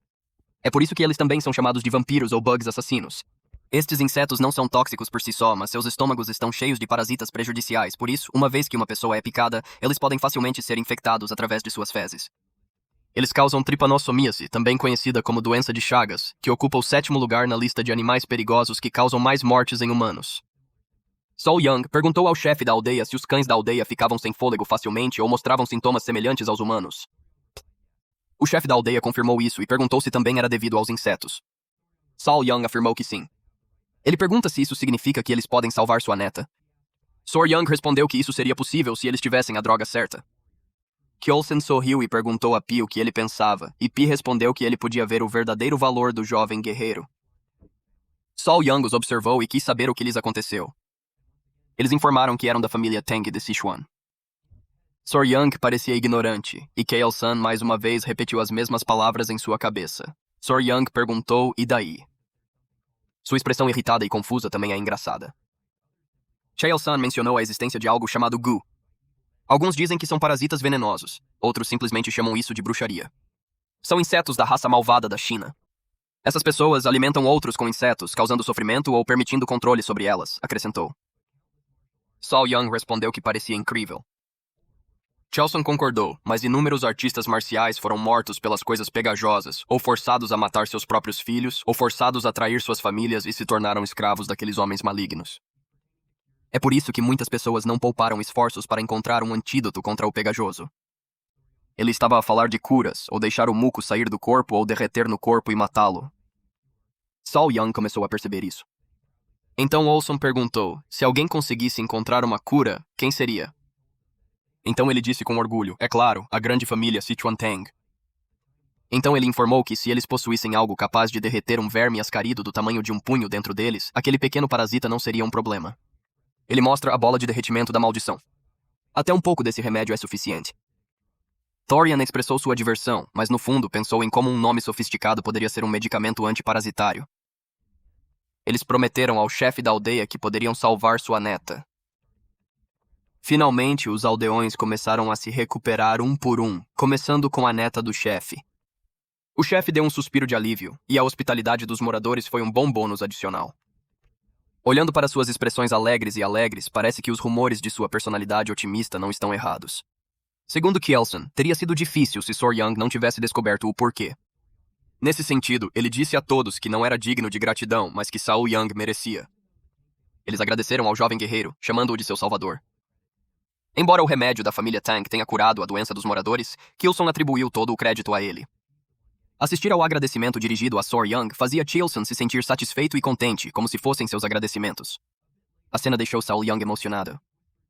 É por isso que eles também são chamados de vampiros ou bugs assassinos. Estes insetos não são tóxicos por si só, mas seus estômagos estão cheios de parasitas prejudiciais, por isso, uma vez que uma pessoa é picada, eles podem facilmente ser infectados através de suas fezes. Eles causam trypanosomiase, também conhecida como doença de Chagas, que ocupa o 7º lugar na lista de animais perigosos que causam mais mortes em humanos. Sao Yang perguntou ao chefe da aldeia se os cães da aldeia ficavam sem fôlego facilmente ou mostravam sintomas semelhantes aos humanos. O chefe da aldeia confirmou isso e perguntou se também era devido aos insetos. Sao Yang afirmou que sim. Ele pergunta se isso significa que eles podem salvar sua neta. Sor Yang respondeu que isso seria possível se eles tivessem a droga certa. Kyolsen sorriu e perguntou a Pi o que ele pensava, e Pi respondeu que ele podia ver o verdadeiro valor do jovem guerreiro. Sao Yang os observou e quis saber o que lhes aconteceu. Eles informaram que eram da família Tang de Sichuan. Sor Yang parecia ignorante, e Kael-san mais uma vez repetiu as mesmas palavras em sua cabeça. Sor Yang perguntou, e daí? Sua expressão irritada e confusa também é engraçada. Chael-san mencionou a existência de algo chamado Gu. Alguns dizem que são parasitas venenosos, outros simplesmente chamam isso de bruxaria. São insetos da raça malvada da China. Essas pessoas alimentam outros com insetos, causando sofrimento ou permitindo controle sobre elas, acrescentou. Sao Yang respondeu que parecia incrível. Chelson concordou, mas inúmeros artistas marciais foram mortos pelas coisas pegajosas, ou forçados a matar seus próprios filhos, ou forçados a trair suas famílias e se tornaram escravos daqueles homens malignos. É por isso que muitas pessoas não pouparam esforços para encontrar um antídoto contra o pegajoso. Ele estava a falar de curas, ou deixar o muco sair do corpo ou derreter no corpo e matá-lo. Sao Yang começou a perceber isso. Então Olson perguntou, se alguém conseguisse encontrar uma cura, quem seria? Então ele disse com orgulho, é claro, a grande família Sichuan Tang. Então ele informou que se eles possuíssem algo capaz de derreter um verme ascarido do tamanho de um punho dentro deles, aquele pequeno parasita não seria um problema. Ele mostra a bola de derretimento da maldição. Até um pouco desse remédio é suficiente. Thorian expressou sua diversão, mas no fundo pensou em como um nome sofisticado poderia ser um medicamento antiparasitário. Eles prometeram ao chefe da aldeia que poderiam salvar sua neta. Finalmente, os aldeões começaram a se recuperar um por um, começando com a neta do chefe. O chefe deu um suspiro de alívio, e a hospitalidade dos moradores foi um bom bônus adicional. Olhando para suas expressões alegres, parece que os rumores de sua personalidade otimista não estão errados. Segundo Kjelsen, teria sido difícil se Sor Young não tivesse descoberto o porquê. Nesse sentido, ele disse a todos que não era digno de gratidão, mas que Saul Young merecia. Eles agradeceram ao jovem guerreiro, chamando-o de seu salvador. Embora o remédio da família Tang tenha curado a doença dos moradores, Kjelsen atribuiu todo o crédito a ele. Assistir ao agradecimento dirigido a Sor Young fazia Kjelsen se sentir satisfeito e contente, como se fossem seus agradecimentos. A cena deixou Saul Young emocionado.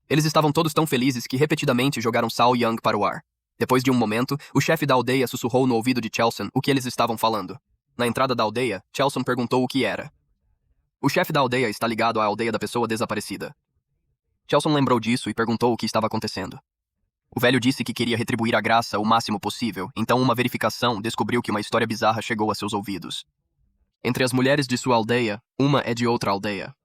Eles estavam todos tão felizes que repetidamente jogaram Saul Young para o ar. Depois de um momento, o chefe da aldeia sussurrou no ouvido de Kjelsen o que eles estavam falando. Na entrada da aldeia, Kjelsen perguntou o que era. O chefe da aldeia está ligado à aldeia da pessoa desaparecida. Kjelsen lembrou disso e perguntou o que estava acontecendo. O velho disse que queria retribuir a graça o máximo possível, então uma verificação descobriu que uma história bizarra chegou a seus ouvidos. Entre as mulheres de sua aldeia, uma é de outra aldeia.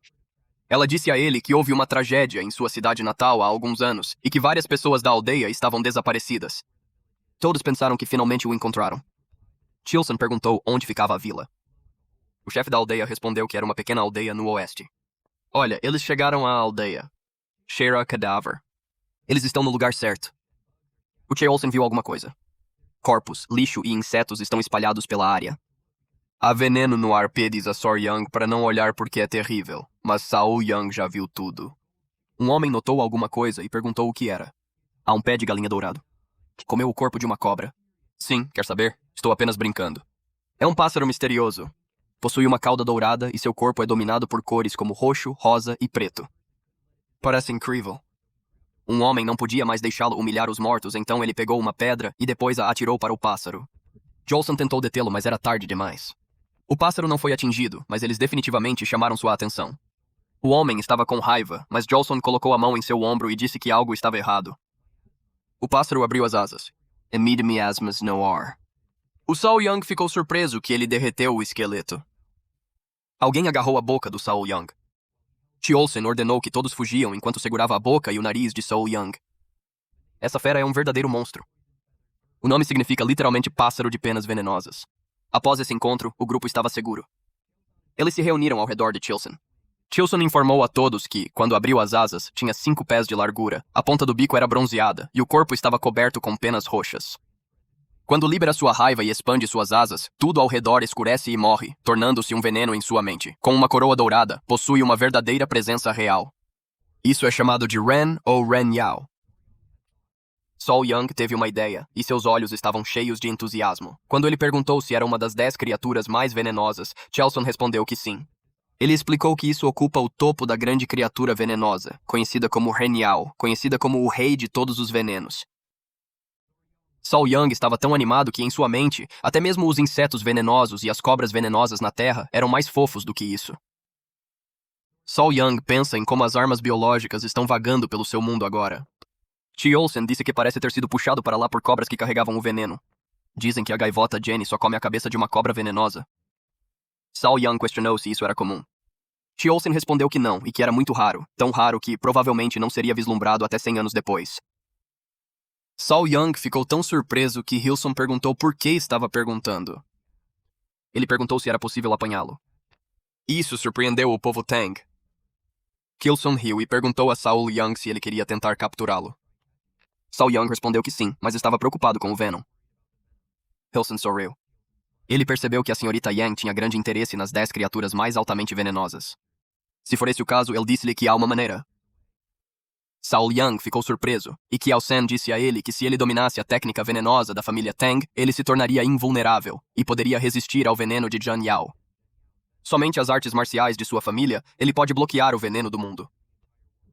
Ela disse a ele que houve uma tragédia em sua cidade natal há alguns anos e que várias pessoas da aldeia estavam desaparecidas. Todos pensaram que finalmente o encontraram. Kjelsen perguntou onde ficava a vila. O chefe da aldeia respondeu que era uma pequena aldeia no oeste. Olha, eles chegaram à aldeia. Cheira cadáver. Eles estão no lugar certo. O Kjelsen viu alguma coisa. Corpos, lixo e insetos estão espalhados pela área. Há veneno no ar, diz a Sor Young para não olhar porque é terrível, mas Saul Young já viu tudo. Um homem notou alguma coisa e perguntou o que era. Há um pé de galinha dourado. Comeu o corpo de uma cobra. Sim, quer saber? Estou apenas brincando. É um pássaro misterioso. Possui uma cauda dourada e seu corpo é dominado por cores como roxo, rosa e preto. Parece incrível. Um homem não podia mais deixá-lo humilhar os mortos, então ele pegou uma pedra e depois a atirou para o pássaro. Jolson tentou detê-lo, mas era tarde demais. O pássaro não foi atingido, mas eles definitivamente chamaram sua atenção. O homem estava com raiva, mas Jolson colocou a mão em seu ombro e disse que algo estava errado. O pássaro abriu as asas. Emite miasmas no ar. O Saul Young ficou surpreso que ele derreteu o esqueleto. Alguém agarrou a boca do Saul Young. Kjelsen ordenou que todos fugiam enquanto segurava a boca e o nariz de Saul Young. Essa fera é um verdadeiro monstro. O nome significa literalmente pássaro de penas venenosas. Após esse encontro, o grupo estava seguro. Eles se reuniram ao redor de Kjelsen. Kjelsen informou a todos que, quando abriu as asas, tinha 5 pés de largura, a ponta do bico era bronzeada e o corpo estava coberto com penas roxas. Quando libera sua raiva e expande suas asas, tudo ao redor escurece e morre, tornando-se um veneno em sua mente. Com uma coroa dourada, possui uma verdadeira presença real. Isso é chamado de Ren ou Ren Yao. Saul Young teve uma ideia, e seus olhos estavam cheios de entusiasmo. Quando ele perguntou se era uma das 10 criaturas mais venenosas, Kjelsen respondeu que sim. Ele explicou que isso ocupa o topo da grande criatura venenosa, conhecida como Ren Yao, conhecida como o rei de todos os venenos. Saul Young estava tão animado que, em sua mente, até mesmo os insetos venenosos e as cobras venenosas na Terra eram mais fofos do que isso. Saul Young pensa em como as armas biológicas estão vagando pelo seu mundo agora. Kjelsen disse que parece ter sido puxado para lá por cobras que carregavam o veneno. Dizem que a gaivota Jenny só come a cabeça de uma cobra venenosa. Saul Young questionou se isso era comum. Kjelsen respondeu que não, e que era muito raro, tão raro que provavelmente não seria vislumbrado até 100 anos depois. Saul Young ficou tão surpreso que Kjelsen perguntou por que estava perguntando. Ele perguntou se era possível apanhá-lo. Isso surpreendeu o povo Tang. Kjelsen riu e perguntou a Saul Young se ele queria tentar capturá-lo. Saul Young respondeu que sim, mas estava preocupado com o Venom. Kjelsen sorriu. Ele percebeu que a senhorita Yang tinha grande interesse nas 10 criaturas mais altamente venenosas. Se for esse o caso, ele disse-lhe que há uma maneira. Saul Young ficou surpreso, e Kiao Sen disse a ele que se ele dominasse a técnica venenosa da família Tang, ele se tornaria invulnerável e poderia resistir ao veneno de Zhan Yao. Somente as artes marciais de sua família, ele pode bloquear o veneno do mundo.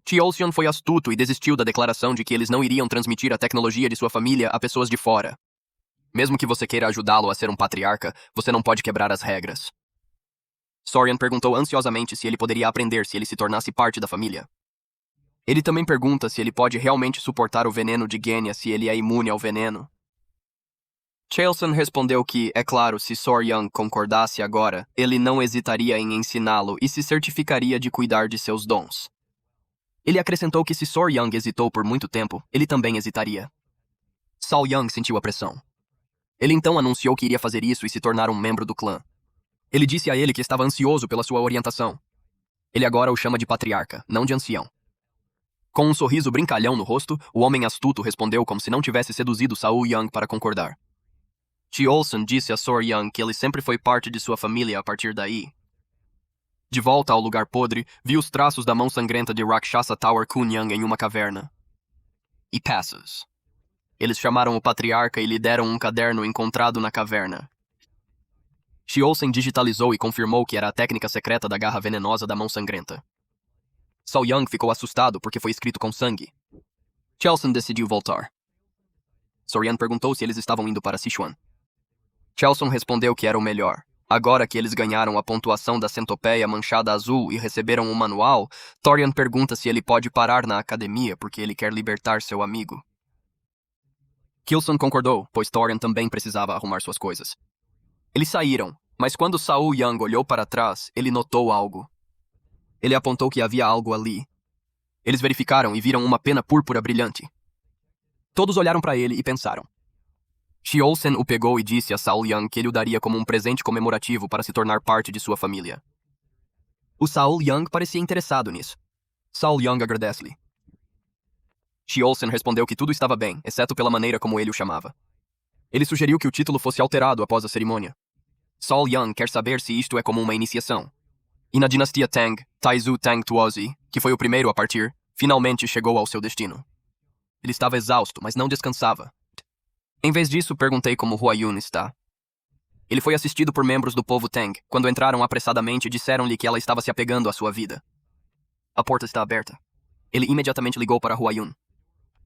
Kjelsen foi astuto e desistiu da declaração de que eles não iriam transmitir a tecnologia de sua família a pessoas de fora. Mesmo que você queira ajudá-lo a ser um patriarca, você não pode quebrar as regras. Sorian perguntou ansiosamente se ele poderia aprender se ele se tornasse parte da família. Ele também pergunta se ele pode realmente suportar o veneno de Genya se ele é imune ao veneno. Kjelsen respondeu que, é claro, se Sor Young concordasse agora, ele não hesitaria em ensiná-lo e se certificaria de cuidar de seus dons. Ele acrescentou que se Sor Young hesitou por muito tempo, ele também hesitaria. Saul Young sentiu a pressão. Ele então anunciou que iria fazer isso e se tornar um membro do clã. Ele disse a ele que estava ansioso pela sua orientação. Ele agora o chama de patriarca, não de ancião. Com um sorriso brincalhão no rosto, o homem astuto respondeu como se não tivesse seduzido Saul Young para concordar. T. Olson disse a Sor Young que ele sempre foi parte de sua família a partir daí. De volta ao lugar podre, viu os traços da mão sangrenta de Rakshasa Tower Kun Young em uma caverna. E passos. Eles chamaram o patriarca e lhe deram um caderno encontrado na caverna. T. Olson digitalizou e confirmou que era a técnica secreta da garra venenosa da mão sangrenta. Saul Young ficou assustado porque foi escrito com sangue. Chelson decidiu voltar. Sorian perguntou se eles estavam indo para Sichuan. Chelson respondeu que era o melhor. Agora que eles ganharam a pontuação da centopeia manchada azul e receberam um manual, Torian pergunta se ele pode parar na academia porque ele quer libertar seu amigo. Kilson concordou, pois Torian também precisava arrumar suas coisas. Eles saíram, mas quando Saul Young olhou para trás, ele notou algo. Ele apontou que havia algo ali. Eles verificaram e viram uma pena púrpura brilhante. Todos olharam para ele e pensaram. Olsen o pegou e disse a Saul Young que ele o daria como um presente comemorativo para se tornar parte de sua família. O Saul Young parecia interessado nisso. Saul Young agradece-lhe. Olsen respondeu que tudo estava bem, exceto pela maneira como ele o chamava. Ele sugeriu que o título fosse alterado após a cerimônia. Saul Young quer saber se isto é como uma iniciação. E na dinastia Tang, Taizu Tang Tuozi, que foi o primeiro a partir, finalmente chegou ao seu destino. Ele estava exausto, mas não descansava. Em vez disso, perguntei como Huayun está. Ele foi assistido por membros do povo Tang. Quando entraram apressadamente, disseram-lhe que ela estava se apegando à sua vida. A porta está aberta. Ele imediatamente ligou para Huayun.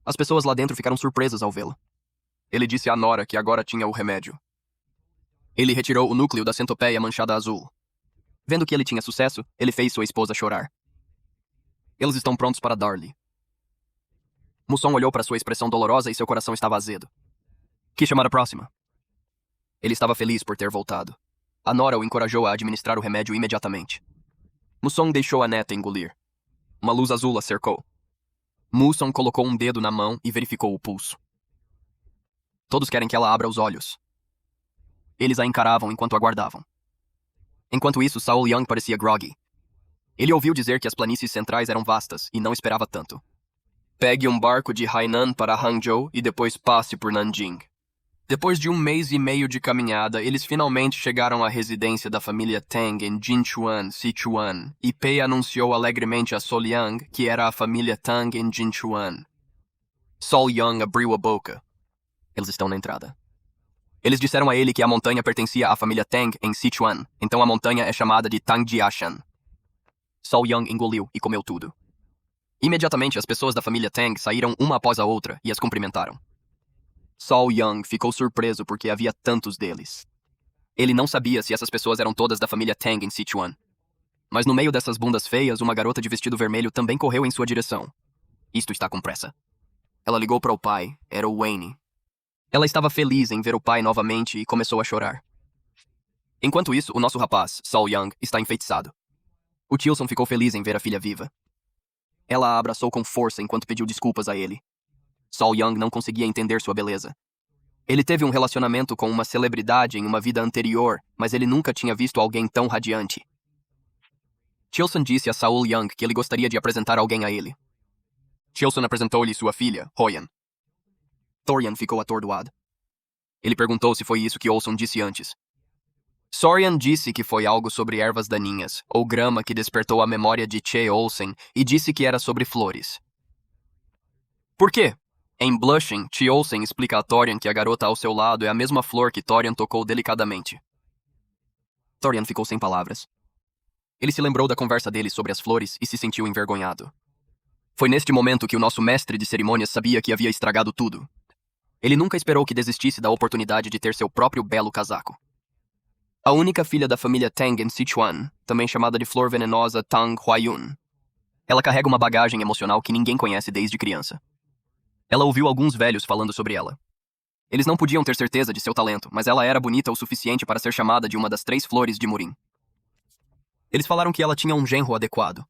As pessoas lá dentro ficaram surpresas ao vê-la. Ele disse à Nora que agora tinha o remédio. Ele retirou o núcleo da centopeia manchada azul. Vendo que ele tinha sucesso, ele fez sua esposa chorar. Eles estão prontos para dar-lhe. Musson olhou para sua expressão dolorosa e seu coração estava azedo. Que chamar a próxima? Ele estava feliz por ter voltado. A Nora o encorajou a administrar o remédio imediatamente. Musson deixou a neta engolir. Uma luz azul a cercou. Musson colocou um dedo na mão e verificou o pulso. Todos querem que ela abra os olhos. Eles a encaravam enquanto aguardavam. Enquanto isso, Saul Young parecia groggy. Ele ouviu dizer que as planícies centrais eram vastas e não esperava tanto. Pegue um barco de Hainan para Hangzhou e depois passe por Nanjing. Depois de 1 mês e meio de caminhada, eles finalmente chegaram à residência da família Tang em Jinchuan, Sichuan, e Pei anunciou alegremente a Sol Yang que era a família Tang em Jinchuan. Sol Yang abriu a boca. Eles estão na entrada. Eles disseram a ele que a montanha pertencia à família Tang em Sichuan, então a montanha é chamada de Tangjiashan. Sol Yang engoliu e comeu tudo. Imediatamente as pessoas da família Tang saíram uma após a outra e as cumprimentaram. Saul Young ficou surpreso porque havia tantos deles. Ele não sabia se essas pessoas eram todas da família Tang em Sichuan. Mas no meio dessas bundas feias, uma garota de vestido vermelho também correu em sua direção. Isto está com pressa. Ela ligou para o pai, era o Wayne. Ela estava feliz em ver o pai novamente e começou a chorar. Enquanto isso, o nosso rapaz, Saul Young, está enfeitiçado. O Tilson ficou feliz em ver a filha viva. Ela a abraçou com força enquanto pediu desculpas a ele. Saul Young não conseguia entender sua beleza. Ele teve um relacionamento com uma celebridade em uma vida anterior, mas ele nunca tinha visto alguém tão radiante. Tilson disse a Saul Young que ele gostaria de apresentar alguém a ele. Tilson apresentou-lhe sua filha, Hoyan. Thorian ficou atordoado. Ele perguntou se foi isso que Olson disse antes. Sorian disse que foi algo sobre ervas daninhas, ou grama que despertou a memória de Che Olsen, e disse que era sobre flores. Por quê? Em Blushing, Che Olsen explica a Thorian que a garota ao seu lado é a mesma flor que Thorian tocou delicadamente. Thorian ficou sem palavras. Ele se lembrou da conversa dele sobre as flores e se sentiu envergonhado. Foi neste momento que o nosso mestre de cerimônias sabia que havia estragado tudo. Ele nunca esperou que desistisse da oportunidade de ter seu próprio belo casaco. A única filha da família Tang em Sichuan, também chamada de flor venenosa Tang Huayun. Ela carrega uma bagagem emocional que ninguém conhece desde criança. Ela ouviu alguns velhos falando sobre ela. Eles não podiam ter certeza de seu talento, mas ela era bonita o suficiente para ser chamada de uma das 3 flores de Murim. Eles falaram que ela tinha um genro adequado.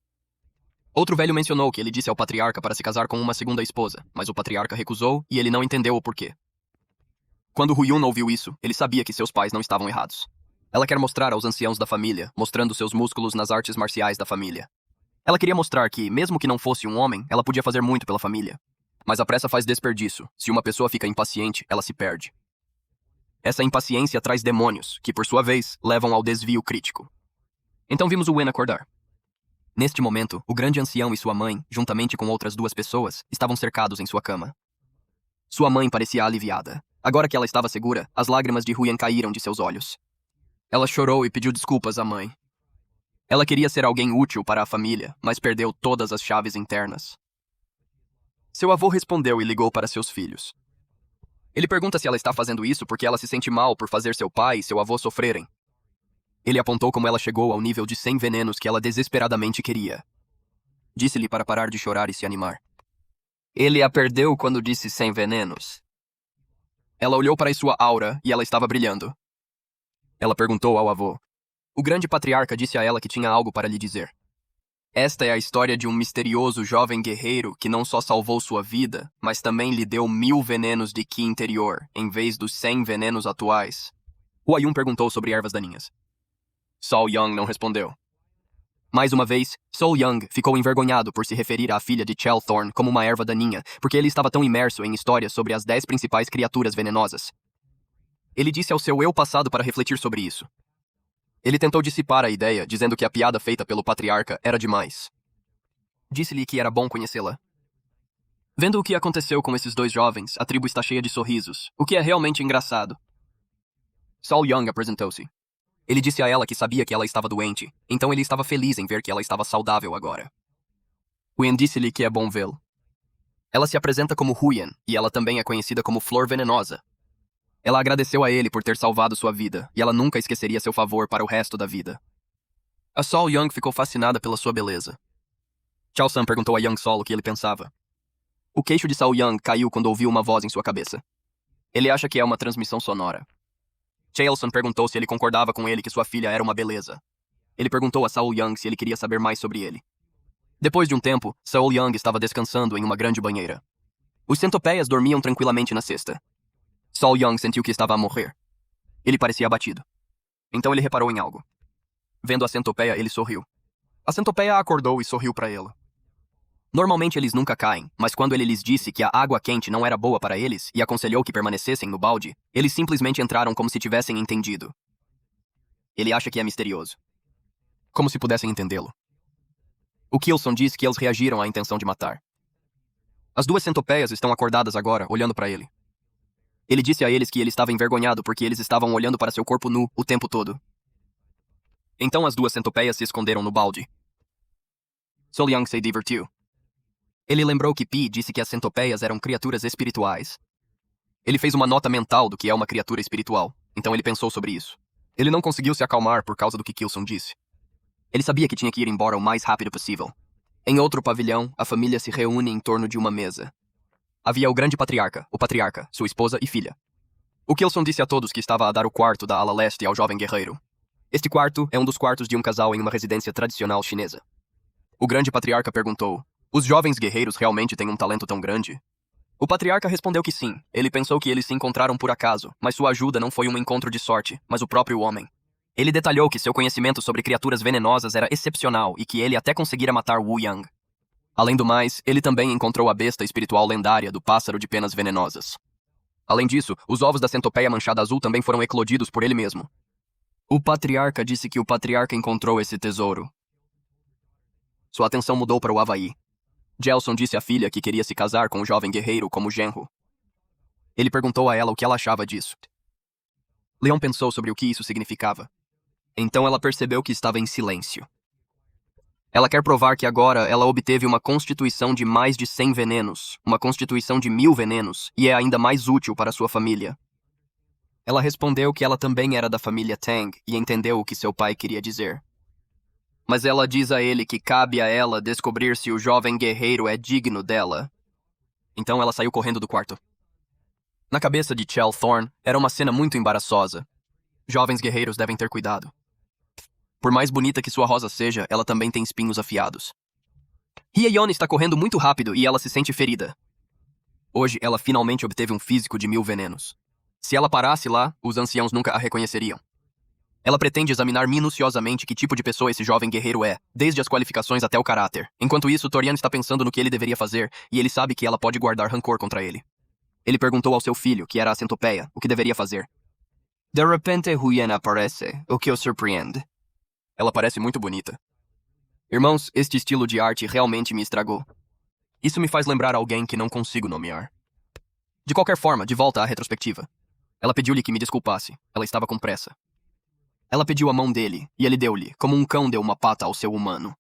Outro velho mencionou que ele disse ao patriarca para se casar com uma segunda esposa, mas o patriarca recusou e ele não entendeu o porquê. Quando Huyun ouviu isso, ele sabia que seus pais não estavam errados. Ela quer mostrar aos anciãos da família, mostrando seus músculos nas artes marciais da família. Ela queria mostrar que, mesmo que não fosse um homem, ela podia fazer muito pela família. Mas a pressa faz desperdício. Se uma pessoa fica impaciente, ela se perde. Essa impaciência traz demônios, que por sua vez, levam ao desvio crítico. Então vimos o Wen acordar. Neste momento, o grande ancião e sua mãe, juntamente com outras duas pessoas, estavam cercados em sua cama. Sua mãe parecia aliviada. Agora que ela estava segura, as lágrimas de Huyen caíram de seus olhos. Ela chorou e pediu desculpas à mãe. Ela queria ser alguém útil para a família, mas perdeu todas as chaves internas. Seu avô respondeu e ligou para seus filhos. Ele pergunta se ela está fazendo isso porque ela se sente mal por fazer seu pai e seu avô sofrerem. Ele apontou como ela chegou ao nível de 100 venenos que ela desesperadamente queria. Disse-lhe para parar de chorar e se animar. Ele a perdeu quando disse 100 venenos. Ela olhou para sua aura e ela estava brilhando. Ela perguntou ao avô. O grande patriarca disse a ela que tinha algo para lhe dizer. Esta é a história de um misterioso jovem guerreiro que não só salvou sua vida, mas também lhe deu 1000 venenos de Qi interior, em vez dos 100 venenos atuais. Hua Yun perguntou sobre ervas daninhas. Sol Young não respondeu. Mais uma vez, Sol Young ficou envergonhado por se referir à filha de Chel Thorn como uma erva daninha, porque ele estava tão imerso em histórias sobre as 10 principais criaturas venenosas. Ele disse ao seu eu passado para refletir sobre isso. Ele tentou dissipar a ideia, dizendo que a piada feita pelo patriarca era demais. Disse-lhe que era bom conhecê-la. Vendo o que aconteceu com esses dois jovens, a tribo está cheia de sorrisos, o que é realmente engraçado. Sol Young apresentou-se. Ele disse a ela que sabia que ela estava doente, então ele estava feliz em ver que ela estava saudável agora. Huyen disse-lhe que é bom vê-lo. Ela se apresenta como Huyen, e ela também é conhecida como Flor Venenosa. Ela agradeceu a ele por ter salvado sua vida, e ela nunca esqueceria seu favor para o resto da vida. A Sol Young ficou fascinada pela sua beleza. Chao San perguntou a Young Sol o que ele pensava. O queixo de Sol Young caiu quando ouviu uma voz em sua cabeça. Ele acha que é uma transmissão sonora. Chaelson perguntou se ele concordava com ele que sua filha era uma beleza. Ele perguntou a Saul Young se ele queria saber mais sobre ele. Depois de um tempo, Saul Young estava descansando em uma grande banheira. Os centopeias dormiam tranquilamente na cesta. Saul Young sentiu que estava a morrer. Ele parecia abatido. Então ele reparou em algo. Vendo a centopeia, ele sorriu. A centopeia acordou e sorriu para ele. Normalmente eles nunca caem, mas quando ele lhes disse que a água quente não era boa para eles e aconselhou que permanecessem no balde, eles simplesmente entraram como se tivessem entendido. Ele acha que é misterioso. Como se pudessem entendê-lo. O Kilson diz que eles reagiram à intenção de matar. As duas centopeias estão acordadas agora, olhando para ele. Ele disse a eles que ele estava envergonhado porque eles estavam olhando para seu corpo nu o tempo todo. Então as duas centopeias se esconderam no balde. Sol Young se divertiu. Ele lembrou que Pi disse que as centopeias eram criaturas espirituais. Ele fez uma nota mental do que é uma criatura espiritual, então ele pensou sobre isso. Ele não conseguiu se acalmar por causa do que Kilson disse. Ele sabia que tinha que ir embora o mais rápido possível. Em outro pavilhão, a família se reúne em torno de uma mesa. Havia o grande patriarca, o patriarca, sua esposa e filha. O Kilson disse a todos que estava a dar o quarto da ala leste ao jovem guerreiro. Este quarto é um dos quartos de um casal em uma residência tradicional chinesa. O grande patriarca perguntou: os jovens guerreiros realmente têm um talento tão grande? O patriarca respondeu que sim. Ele pensou que eles se encontraram por acaso, mas sua ajuda não foi um encontro de sorte, mas o próprio homem. Ele detalhou que seu conhecimento sobre criaturas venenosas era excepcional e que ele até conseguira matar Wu Yang. Além do mais, ele também encontrou a besta espiritual lendária do pássaro de penas venenosas. Além disso, os ovos da centopeia manchada azul também foram eclodidos por ele mesmo. O patriarca disse que o patriarca encontrou esse tesouro. Sua atenção mudou para o Havaí. Gelson disse à filha que queria se casar com o jovem guerreiro como genro. Ele perguntou a ela o que ela achava disso. Leon pensou sobre o que isso significava. Então ela percebeu que estava em silêncio. Ela quer provar que agora ela obteve uma constituição de mais de 100 venenos, uma constituição de 1000 venenos, e é ainda mais útil para sua família. Ela respondeu que ela também era da família Tang e entendeu o que seu pai queria dizer. Mas ela diz a ele que cabe a ela descobrir se o jovem guerreiro é digno dela. Então ela saiu correndo do quarto. Na cabeça de Chel Thorn, era uma cena muito embaraçosa. Jovens guerreiros devem ter cuidado. Por mais bonita que sua rosa seja, ela também tem espinhos afiados. Hyeon está correndo muito rápido e ela se sente ferida. Hoje, ela finalmente obteve um físico de 1000 venenos. Se ela parasse lá, os anciãos nunca a reconheceriam. Ela pretende examinar minuciosamente que tipo de pessoa esse jovem guerreiro é, desde as qualificações até o caráter. Enquanto isso, Torian está pensando no que ele deveria fazer, e ele sabe que ela pode guardar rancor contra ele. Ele perguntou ao seu filho, que era a centopeia, o que deveria fazer. De repente, Huyen aparece, o que o surpreende. Ela parece muito bonita. Irmãos, este estilo de arte realmente me estragou. Isso me faz lembrar alguém que não consigo nomear. De qualquer forma, de volta à retrospectiva. Ela pediu-lhe que me desculpasse. Ela estava com pressa. Ela pediu a mão dele, e ele deu-lhe, como um cão deu uma pata ao seu humano.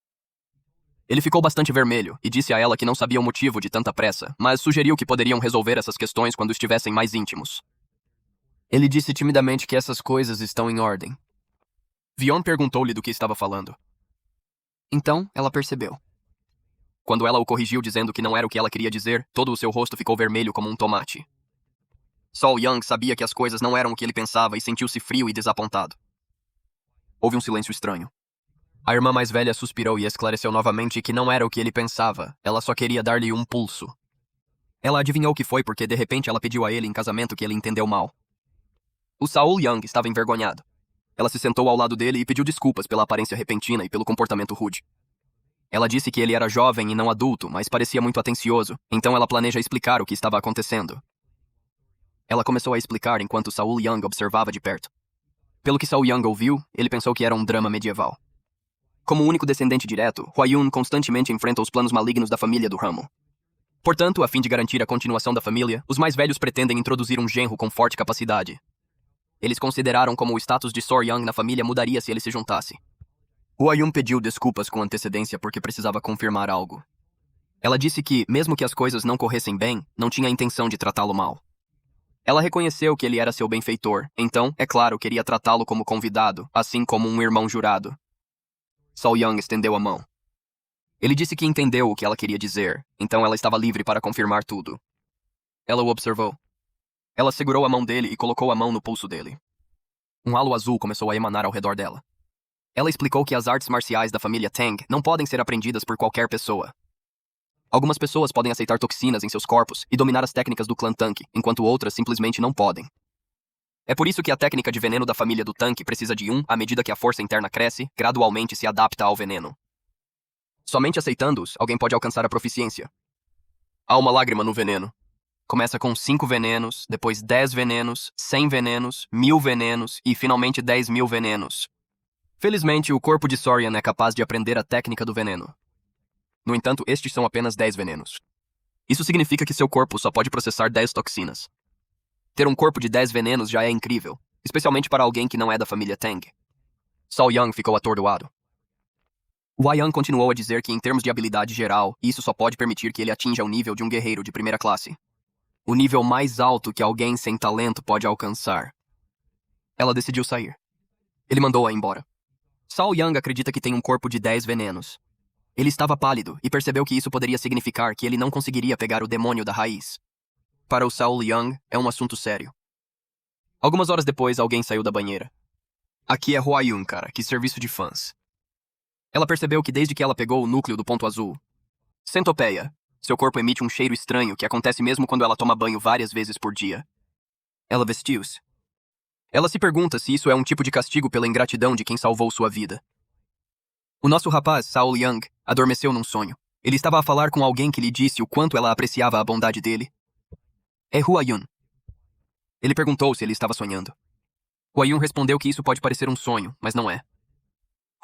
Ele ficou bastante vermelho, e disse a ela que não sabia o motivo de tanta pressa, mas sugeriu que poderiam resolver essas questões quando estivessem mais íntimos. Ele disse timidamente que essas coisas estão em ordem. Vion perguntou-lhe do que estava falando. Então, ela percebeu. Quando ela o corrigiu dizendo que não era o que ela queria dizer, todo o seu rosto ficou vermelho como um tomate. Sol Young sabia que as coisas não eram o que ele pensava e sentiu-se frio e desapontado. Houve um silêncio estranho. A irmã mais velha suspirou e esclareceu novamente que não era o que ele pensava, ela só queria dar-lhe um pulso. Ela adivinhou o que foi porque de repente ela pediu a ele em casamento que ele entendeu mal. O Saul Young estava envergonhado. Ela se sentou ao lado dele e pediu desculpas pela aparência repentina e pelo comportamento rude. Ela disse que ele era jovem e não adulto, mas parecia muito atencioso, então ela planeja explicar o que estava acontecendo. Ela começou a explicar enquanto Saul Young observava de perto. Pelo que Saul Young ouviu, ele pensou que era um drama medieval. Como o único descendente direto, Huayun constantemente enfrenta os planos malignos da família do ramo. Portanto, a fim de garantir a continuação da família, os mais velhos pretendem introduzir um genro com forte capacidade. Eles consideraram como o status de Sor Young na família mudaria se ele se juntasse. Huayun pediu desculpas com antecedência porque precisava confirmar algo. Ela disse que, mesmo que as coisas não corressem bem, não tinha intenção de tratá-lo mal. Ela reconheceu que ele era seu benfeitor, então, é claro, queria tratá-lo como convidado, assim como um irmão jurado. Sol Young estendeu a mão. Ele disse que entendeu o que ela queria dizer, então ela estava livre para confirmar tudo. Ela o observou. Ela segurou a mão dele e colocou a mão no pulso dele. Um halo azul começou a emanar ao redor dela. Ela explicou que as artes marciais da família Tang não podem ser aprendidas por qualquer pessoa. Algumas pessoas podem aceitar toxinas em seus corpos e dominar as técnicas do clã Tanque, enquanto outras simplesmente não podem. É por isso que a técnica de veneno da família do Tanque precisa de à medida que a força interna cresce, gradualmente se adapta ao veneno. Somente aceitando-os, alguém pode alcançar a proficiência. Há uma lágrima no veneno. Começa com 5 venenos, depois 10 venenos, 100 venenos, 1000 venenos e finalmente 10.000 venenos. Felizmente, o corpo de Sorian é capaz de aprender a técnica do veneno. No entanto, estes são apenas 10 venenos. Isso significa que seu corpo só pode processar 10 toxinas. Ter um corpo de 10 venenos já é incrível, especialmente para alguém que não é da família Tang. Sol Young ficou atordoado. Huayang continuou a dizer que em termos de habilidade geral, isso só pode permitir que ele atinja o nível de um guerreiro de primeira classe. O nível mais alto que alguém sem talento pode alcançar. Ela decidiu sair. Ele mandou-a embora. Sol Young acredita que tem um corpo de 10 venenos. Ele estava pálido e percebeu que isso poderia significar que ele não conseguiria pegar o demônio da raiz. Para o Saul Young, é um assunto sério. Algumas horas depois, alguém saiu da banheira. Aqui é Huayun, cara, que serviço de fãs. Ela percebeu que desde que ela pegou o núcleo do ponto azul, centopeia, seu corpo emite um cheiro estranho que acontece mesmo quando ela toma banho várias vezes por dia. Ela vestiu-se. Ela se pergunta se isso é um tipo de castigo pela ingratidão de quem salvou sua vida. O nosso rapaz, Saul Young, adormeceu num sonho. Ele estava a falar com alguém que lhe disse o quanto ela apreciava a bondade dele. É Huayun. Ele perguntou se ele estava sonhando. Huayun respondeu que isso pode parecer um sonho, mas não é.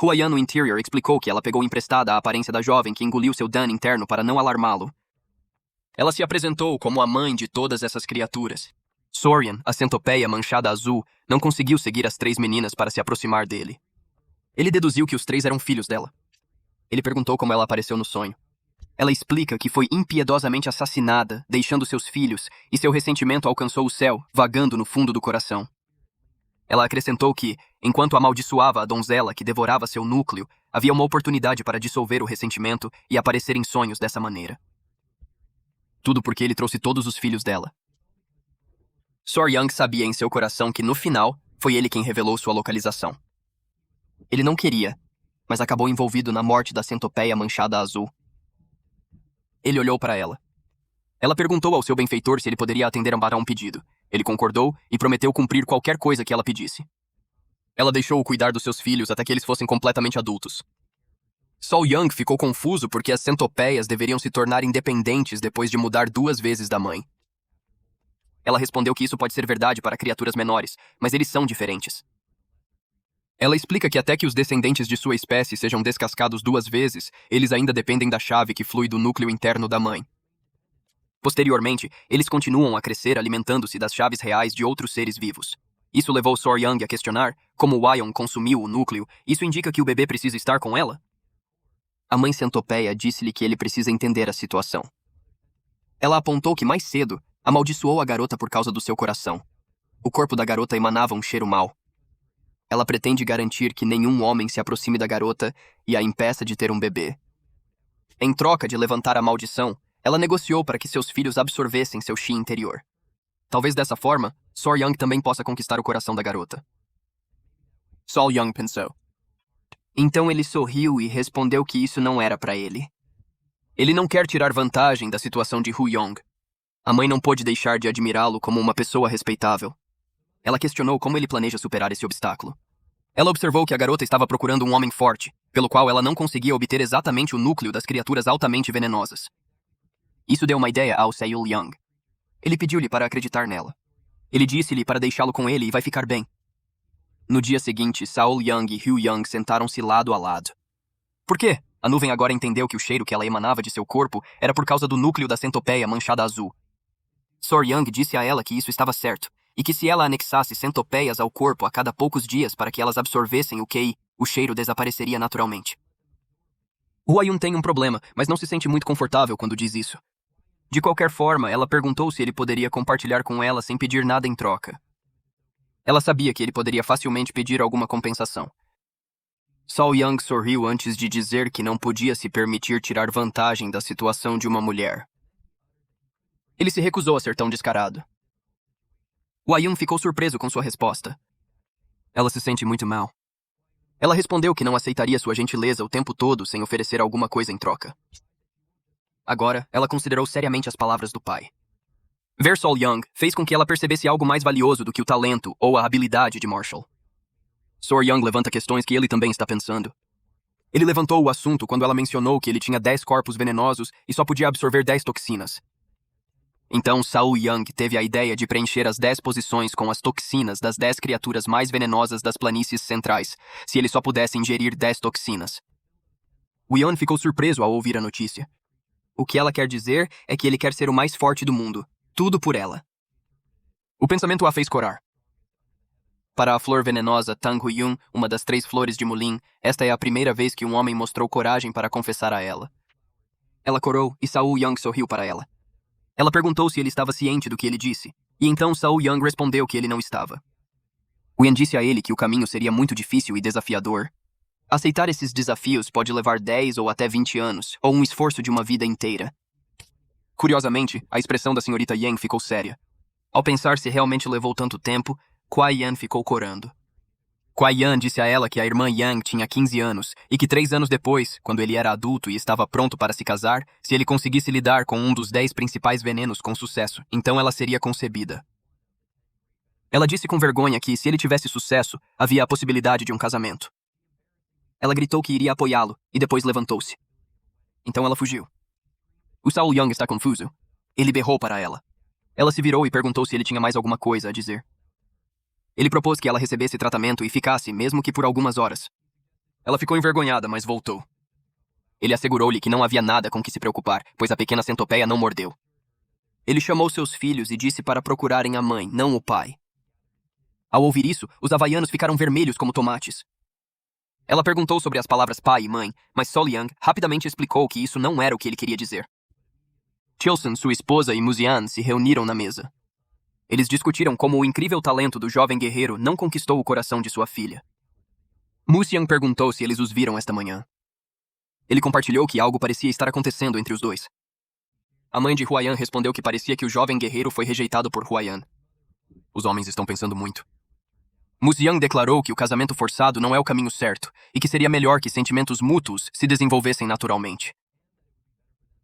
Huayun no Interior explicou que ela pegou emprestada a aparência da jovem que engoliu seu dano interno para não alarmá-lo. Ela se apresentou como a mãe de todas essas criaturas. Sorian, a centopeia manchada azul, não conseguiu seguir as 3 meninas para se aproximar dele. Ele deduziu que os 3 eram filhos dela. Ele perguntou como ela apareceu no sonho. Ela explica que foi impiedosamente assassinada, deixando seus filhos, e seu ressentimento alcançou o céu, vagando no fundo do coração. Ela acrescentou que, enquanto amaldiçoava a donzela que devorava seu núcleo, havia uma oportunidade para dissolver o ressentimento e aparecer em sonhos dessa maneira. Tudo porque ele trouxe todos os filhos dela. Sor Young sabia em seu coração que, no final, foi ele quem revelou sua localização. Ele não queria, mas acabou envolvido na morte da centopeia manchada azul. Ele olhou para ela. Ela perguntou ao seu benfeitor se ele poderia atender a um pedido. Ele concordou e prometeu cumprir qualquer coisa que ela pedisse. Ela deixou-o cuidar dos seus filhos até que eles fossem completamente adultos. Sol Young ficou confuso porque as centopeias deveriam se tornar independentes depois de mudar 2 vezes da mãe. Ela respondeu que isso pode ser verdade para criaturas menores, mas eles são diferentes. Ela explica que até que os descendentes de sua espécie sejam descascados 2 vezes, eles ainda dependem da chave que flui do núcleo interno da mãe. Posteriormente, eles continuam a crescer alimentando-se das chaves reais de outros seres vivos. Isso levou Sor Young a questionar como Wyon consumiu o núcleo. Isso indica que o bebê precisa estar com ela? A mãe centopeia disse-lhe que ele precisa entender a situação. Ela apontou que mais cedo amaldiçoou a garota por causa do seu coração. O corpo da garota emanava um cheiro mau. Ela pretende garantir que nenhum homem se aproxime da garota e a impeça de ter um bebê. Em troca de levantar a maldição, ela negociou para que seus filhos absorvessem seu chi interior. Talvez dessa forma, Sor Young também possa conquistar o coração da garota. Sol Young pensou. Então ele sorriu e respondeu que isso não era para ele. Ele não quer tirar vantagem da situação de Hu Yong. A mãe não pôde deixar de admirá-lo como uma pessoa respeitável. Ela questionou como ele planeja superar esse obstáculo. Ela observou que a garota estava procurando um homem forte, pelo qual ela não conseguia obter exatamente o núcleo das criaturas altamente venenosas. Isso deu uma ideia ao Seul Young. Ele pediu-lhe para acreditar nela. Ele disse-lhe para deixá-lo com ele e vai ficar bem. No dia seguinte, Saul Young e Hugh Young sentaram-se lado a lado. Por quê? A nuvem agora entendeu que o cheiro que ela emanava de seu corpo era por causa do núcleo da centopeia manchada azul. Sor Young disse a ela que isso estava certo, e que se ela anexasse centopeias ao corpo a cada poucos dias para que elas absorvessem o QI, o cheiro desapareceria naturalmente. Huayun tem um problema, mas não se sente muito confortável quando diz isso. De qualquer forma, ela perguntou se ele poderia compartilhar com ela sem pedir nada em troca. Ela sabia que ele poderia facilmente pedir alguma compensação. Sol Young sorriu antes de dizer que não podia se permitir tirar vantagem da situação de uma mulher. Ele se recusou a ser tão descarado. Huayun ficou surpreso com sua resposta. Ela se sente muito mal. Ela respondeu que não aceitaria sua gentileza o tempo todo sem oferecer alguma coisa em troca. Agora, ela considerou seriamente as palavras do pai. Ver Sol Young fez com que ela percebesse algo mais valioso do que o talento ou a habilidade de Marshall. Sor Young levanta questões que ele também está pensando. Ele levantou o assunto quando ela mencionou que ele tinha 10 corpos venenosos e só podia absorver 10 toxinas. Então, Saul Young teve a ideia de preencher as 10 posições com as toxinas das 10 criaturas mais venenosas das planícies centrais, se ele só pudesse ingerir 10 toxinas. Wyon ficou surpreso ao ouvir a notícia. O que ela quer dizer é que ele quer ser o mais forte do mundo. Tudo por ela. O pensamento a fez corar. Para a flor venenosa Tang Huyun, uma das 3 flores de Mulin, esta é a primeira vez que um homem mostrou coragem para confessar a ela. Ela corou e Saul Young sorriu para ela. Ela perguntou se ele estava ciente do que ele disse, e então Saul Young respondeu que ele não estava. Wyon disse a ele que o caminho seria muito difícil e desafiador. Aceitar esses desafios pode levar 10 ou até 20 anos, ou um esforço de uma vida inteira. Curiosamente, a expressão da senhorita Yang ficou séria. Ao pensar se realmente levou tanto tempo, Kuai Yan ficou corando. Kuai Yan disse a ela que a irmã Yang tinha 15 anos e que 3 anos depois, quando ele era adulto e estava pronto para se casar, se ele conseguisse lidar com um dos 10 principais venenos com sucesso, então ela seria concebida. Ela disse com vergonha que, se ele tivesse sucesso, havia a possibilidade de um casamento. Ela gritou que iria apoiá-lo e depois levantou-se. Então ela fugiu. O Saul Young está confuso. Ele berrou para ela. Ela se virou e perguntou se ele tinha mais alguma coisa a dizer. Ele propôs que ela recebesse tratamento e ficasse, mesmo que por algumas horas. Ela ficou envergonhada, mas voltou. Ele assegurou-lhe que não havia nada com que se preocupar, pois a pequena centopeia não mordeu. Ele chamou seus filhos e disse para procurarem a mãe, não o pai. Ao ouvir isso, os havaianos ficaram vermelhos como tomates. Ela perguntou sobre as palavras pai e mãe, mas Sol Young rapidamente explicou que isso não era o que ele queria dizer. Chilson, sua esposa e Musian se reuniram na mesa. Eles discutiram como o incrível talento do jovem guerreiro não conquistou o coração de sua filha. Musian perguntou se eles os viram esta manhã. Ele compartilhou que algo parecia estar acontecendo entre os dois. A mãe de Huayan respondeu que parecia que o jovem guerreiro foi rejeitado por Huayan. Os homens estão pensando muito. Musian declarou que o casamento forçado não é o caminho certo e que seria melhor que sentimentos mútuos se desenvolvessem naturalmente.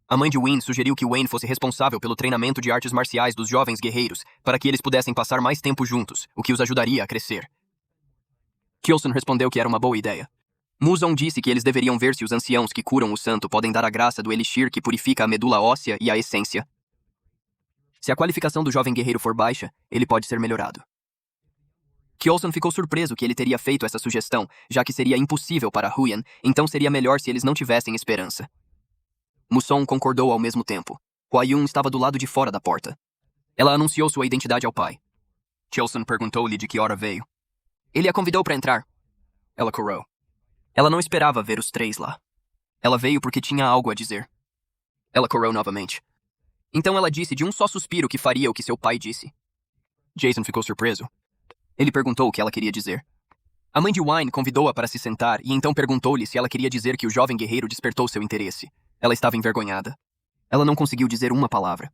A mãe de Wayne sugeriu que Wayne fosse responsável pelo treinamento de artes marciais dos jovens guerreiros para que eles pudessem passar mais tempo juntos, o que os ajudaria a crescer. Kilson respondeu que era uma boa ideia. Muzon disse que eles deveriam ver se os anciãos que curam o santo podem dar a graça do elixir que purifica a medula óssea e a essência. Se a qualificação do jovem guerreiro for baixa, ele pode ser melhorado. Kyoson ficou surpreso que ele teria feito essa sugestão, já que seria impossível para Huyan, então seria melhor se eles não tivessem esperança. Muson concordou ao mesmo tempo. Huayun estava do lado de fora da porta. Ela anunciou sua identidade ao pai. Kyoson perguntou-lhe de que hora veio. Ele a convidou para entrar. Ela corou. Ela não esperava ver os três lá. Ela veio porque tinha algo a dizer. Ela corou novamente. Então ela disse de um só suspiro que faria o que seu pai disse. Jason ficou surpreso. Ele perguntou o que ela queria dizer. A mãe de Wine convidou-a para se sentar e então perguntou-lhe se ela queria dizer que o jovem guerreiro despertou seu interesse. Ela estava envergonhada. Ela não conseguiu dizer uma palavra.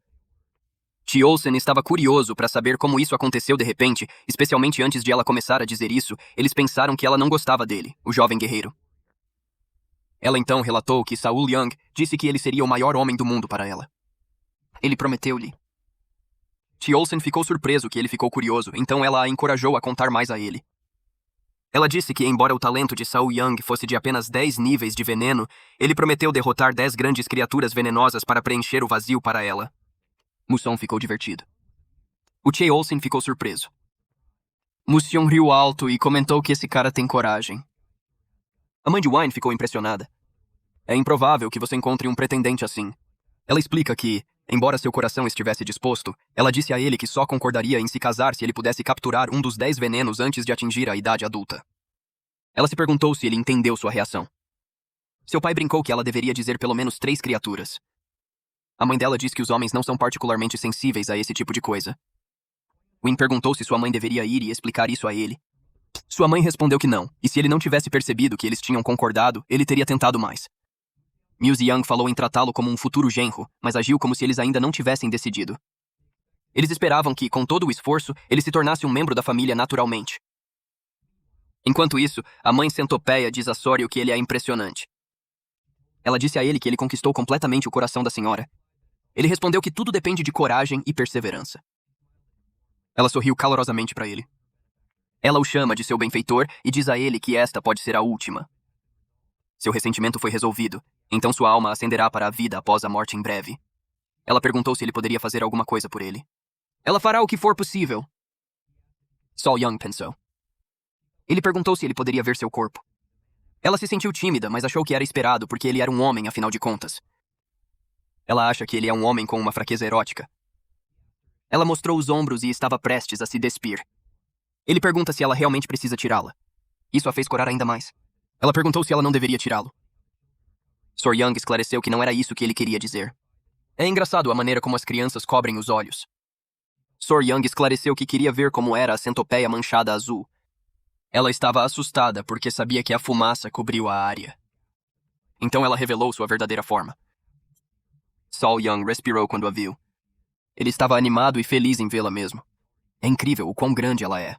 Olsen estava curioso para saber como isso aconteceu de repente, especialmente antes de ela começar a dizer isso, eles pensaram que ela não gostava dele, o jovem guerreiro. Ela então relatou que Saul Young disse que ele seria o maior homem do mundo para ela. Ele prometeu-lhe. Olsen ficou surpreso que ele ficou curioso, então ela a encorajou a contar mais a ele. Ela disse que, embora o talento de Saul Young fosse de apenas 10 níveis de veneno, ele prometeu derrotar 10 grandes criaturas venenosas para preencher o vazio para ela. Muson ficou divertido. O Olsen ficou surpreso. Musion riu alto e comentou que esse cara tem coragem. A mãe de Wine ficou impressionada. É improvável que você encontre um pretendente assim. Ela explica que, embora seu coração estivesse disposto, ela disse a ele que só concordaria em se casar se ele pudesse capturar um dos 10 venenos antes de atingir a idade adulta. Ela se perguntou se ele entendeu sua reação. Seu pai brincou que ela deveria dizer pelo menos 3 criaturas. A mãe dela diz que os homens não são particularmente sensíveis a esse tipo de coisa. Wynne perguntou se sua mãe deveria ir e explicar isso a ele. Sua mãe respondeu que não, e se ele não tivesse percebido que eles tinham concordado, ele teria tentado mais. Muse Young falou em tratá-lo como um futuro genro, mas agiu como se eles ainda não tivessem decidido. Eles esperavam que, com todo o esforço, ele se tornasse um membro da família naturalmente. Enquanto isso, a mãe centopeia diz a Sório que ele é impressionante. Ela disse a ele que ele conquistou completamente o coração da senhora. Ele respondeu que tudo depende de coragem e perseverança. Ela sorriu calorosamente para ele. Ela o chama de seu benfeitor e diz a ele que esta pode ser a última. Seu ressentimento foi resolvido, então sua alma ascenderá para a vida após a morte em breve. Ela perguntou se ele poderia fazer alguma coisa por ele. Ela fará o que for possível. Saul Young pensou. Ele perguntou se ele poderia ver seu corpo. Ela se sentiu tímida, mas achou que era esperado porque ele era um homem, afinal de contas. Ela acha que ele é um homem com uma fraqueza erótica. Ela mostrou os ombros e estava prestes a se despir. Ele pergunta se ela realmente precisa tirá-la. Isso a fez corar ainda mais. Ela perguntou se ela não deveria tirá-lo. Sor Young esclareceu que não era isso que ele queria dizer. É engraçado a maneira como as crianças cobrem os olhos. Sor Young esclareceu que queria ver como era a centopeia manchada azul. Ela estava assustada porque sabia que a fumaça cobriu a área. Então ela revelou sua verdadeira forma. Saul Young respirou quando a viu. Ele estava animado e feliz em vê-la mesmo. É incrível o quão grande ela é.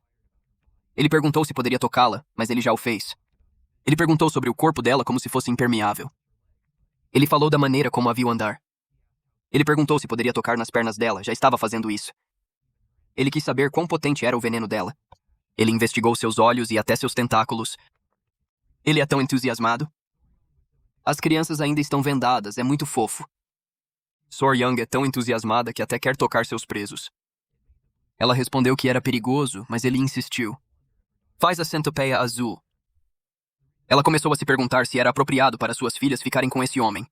Ele perguntou se poderia tocá-la, mas ele já o fez. Ele perguntou sobre o corpo dela como se fosse impermeável. Ele falou da maneira como a viu andar. Ele perguntou se poderia tocar nas pernas dela, já estava fazendo isso. Ele quis saber quão potente era o veneno dela. Ele investigou seus olhos e até seus tentáculos. Ele é tão entusiasmado. As crianças ainda estão vendadas, é muito fofo. Sor Young é tão entusiasmada que até quer tocar seus presos. Ela respondeu que era perigoso, mas ele insistiu. Faz a centopeia azul. Ela começou a se perguntar se era apropriado para suas filhas ficarem com esse homem.